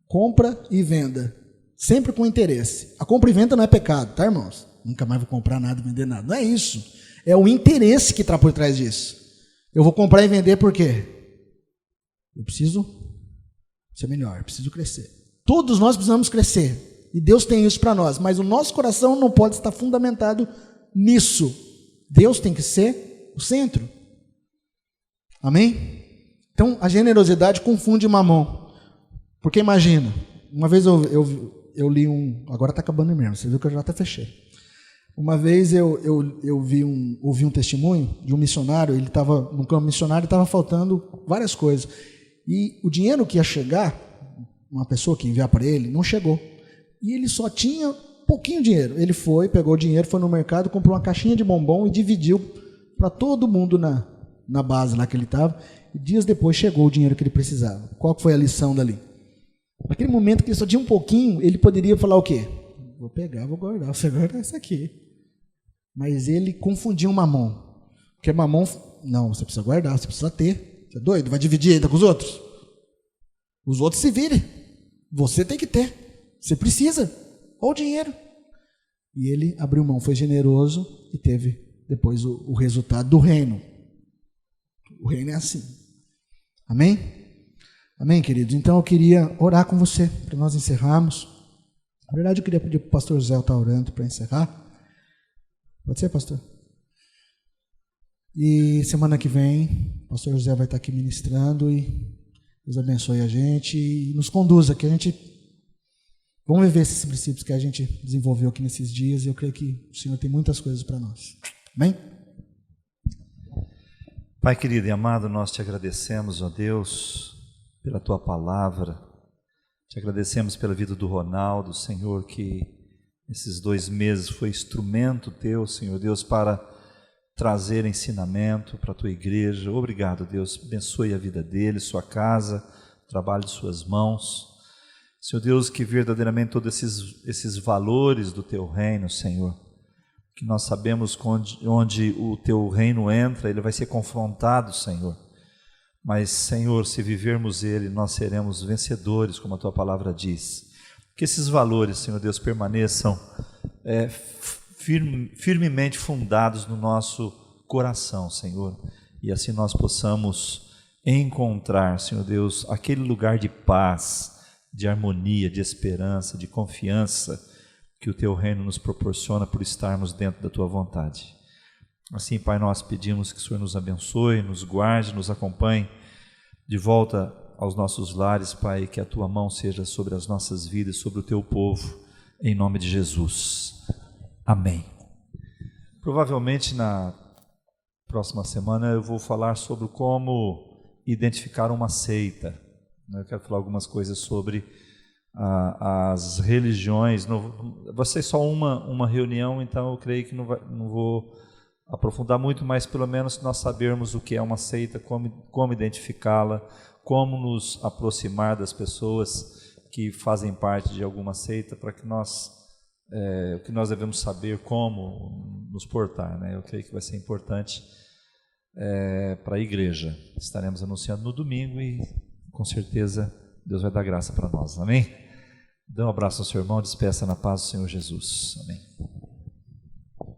compra e venda, sempre com interesse. A compra e venda não é pecado, tá, irmãos? Nunca mais vou comprar nada, vender nada. Não é isso. É o interesse que está por trás disso. Eu vou comprar e vender por quê? Eu preciso ser melhor, eu preciso crescer. Todos nós precisamos crescer. E Deus tem isso para nós. Mas o nosso coração não pode estar fundamentado nisso. Deus tem que ser o centro. Amém? Então, a generosidade confunde Mamon. Porque imagina, uma vez eu li agora está acabando mesmo, você viu que eu já até fechei. Uma vez eu ouvi um testemunho de um missionário, ele estava no campo missionário e estava faltando várias coisas. E o dinheiro que ia chegar, uma pessoa que ia enviar para ele, não chegou. E ele só tinha pouquinho dinheiro. Ele pegou o dinheiro, foi no mercado, comprou uma caixinha de bombom e dividiu para todo mundo na base lá que ele estava. E dias depois chegou o dinheiro que ele precisava. Qual foi a lição dali? Naquele momento que ele só tinha um pouquinho, ele poderia falar o quê? Vou pegar, vou guardar, você guarda isso aqui. Mas ele confundiu Mamon. Porque Mamon, não, você precisa guardar, você precisa ter. Você é doido? Vai dividir ainda com os outros? Os outros se virem. Você tem que ter. Você precisa. Olha o dinheiro. E ele abriu mão, foi generoso e teve depois o resultado do reino. O reino é assim. Amém? Amém, queridos? Então eu queria orar com você para nós encerrarmos. Na verdade, eu queria pedir para o pastor Zé estar orando para encerrar. Pode ser, pastor? E semana que vem, o pastor José vai estar aqui ministrando e Deus abençoe a gente e nos conduza, que a gente vamos viver esses princípios que a gente desenvolveu aqui nesses dias e eu creio que o Senhor tem muitas coisas para nós. Amém? Pai querido e amado, nós te agradecemos, ó Deus, pela tua palavra. Te agradecemos pela vida do Ronaldo, Senhor, que esses 2 meses foi instrumento teu, Senhor Deus, para trazer ensinamento para a tua igreja. Obrigado, Deus, abençoe a vida dele, sua casa, o trabalho de suas mãos. Senhor Deus, que verdadeiramente todos esses valores do teu reino, Senhor, que nós sabemos que onde o teu reino entra, ele vai ser confrontado, Senhor. Mas, Senhor, se vivermos ele, nós seremos vencedores, como a tua palavra diz. Que esses valores, Senhor Deus, permaneçam firmemente fundados no nosso coração, Senhor, e assim nós possamos encontrar, Senhor Deus, aquele lugar de paz, de harmonia, de esperança, de confiança que o teu reino nos proporciona por estarmos dentro da tua vontade. Assim, Pai, nós pedimos que o Senhor nos abençoe, nos guarde, nos acompanhe de volta aos nossos lares, Pai, que a tua mão seja sobre as nossas vidas, sobre o teu povo, em nome de Jesus. Amém. Provavelmente na próxima semana eu vou falar sobre como identificar uma seita. Eu quero falar algumas coisas sobre as religiões. Vai ser só uma reunião, então eu creio que não vou aprofundar muito, mas pelo menos nós sabermos o que é uma seita, como identificá-la, como nos aproximar das pessoas que fazem parte de alguma seita, para que o que nós devemos saber, como nos portar, né? Eu creio que vai ser importante para a igreja. Estaremos anunciando no domingo e com certeza Deus vai dar graça para nós, amém? Dê um abraço ao seu irmão, despeça na paz do Senhor Jesus, amém.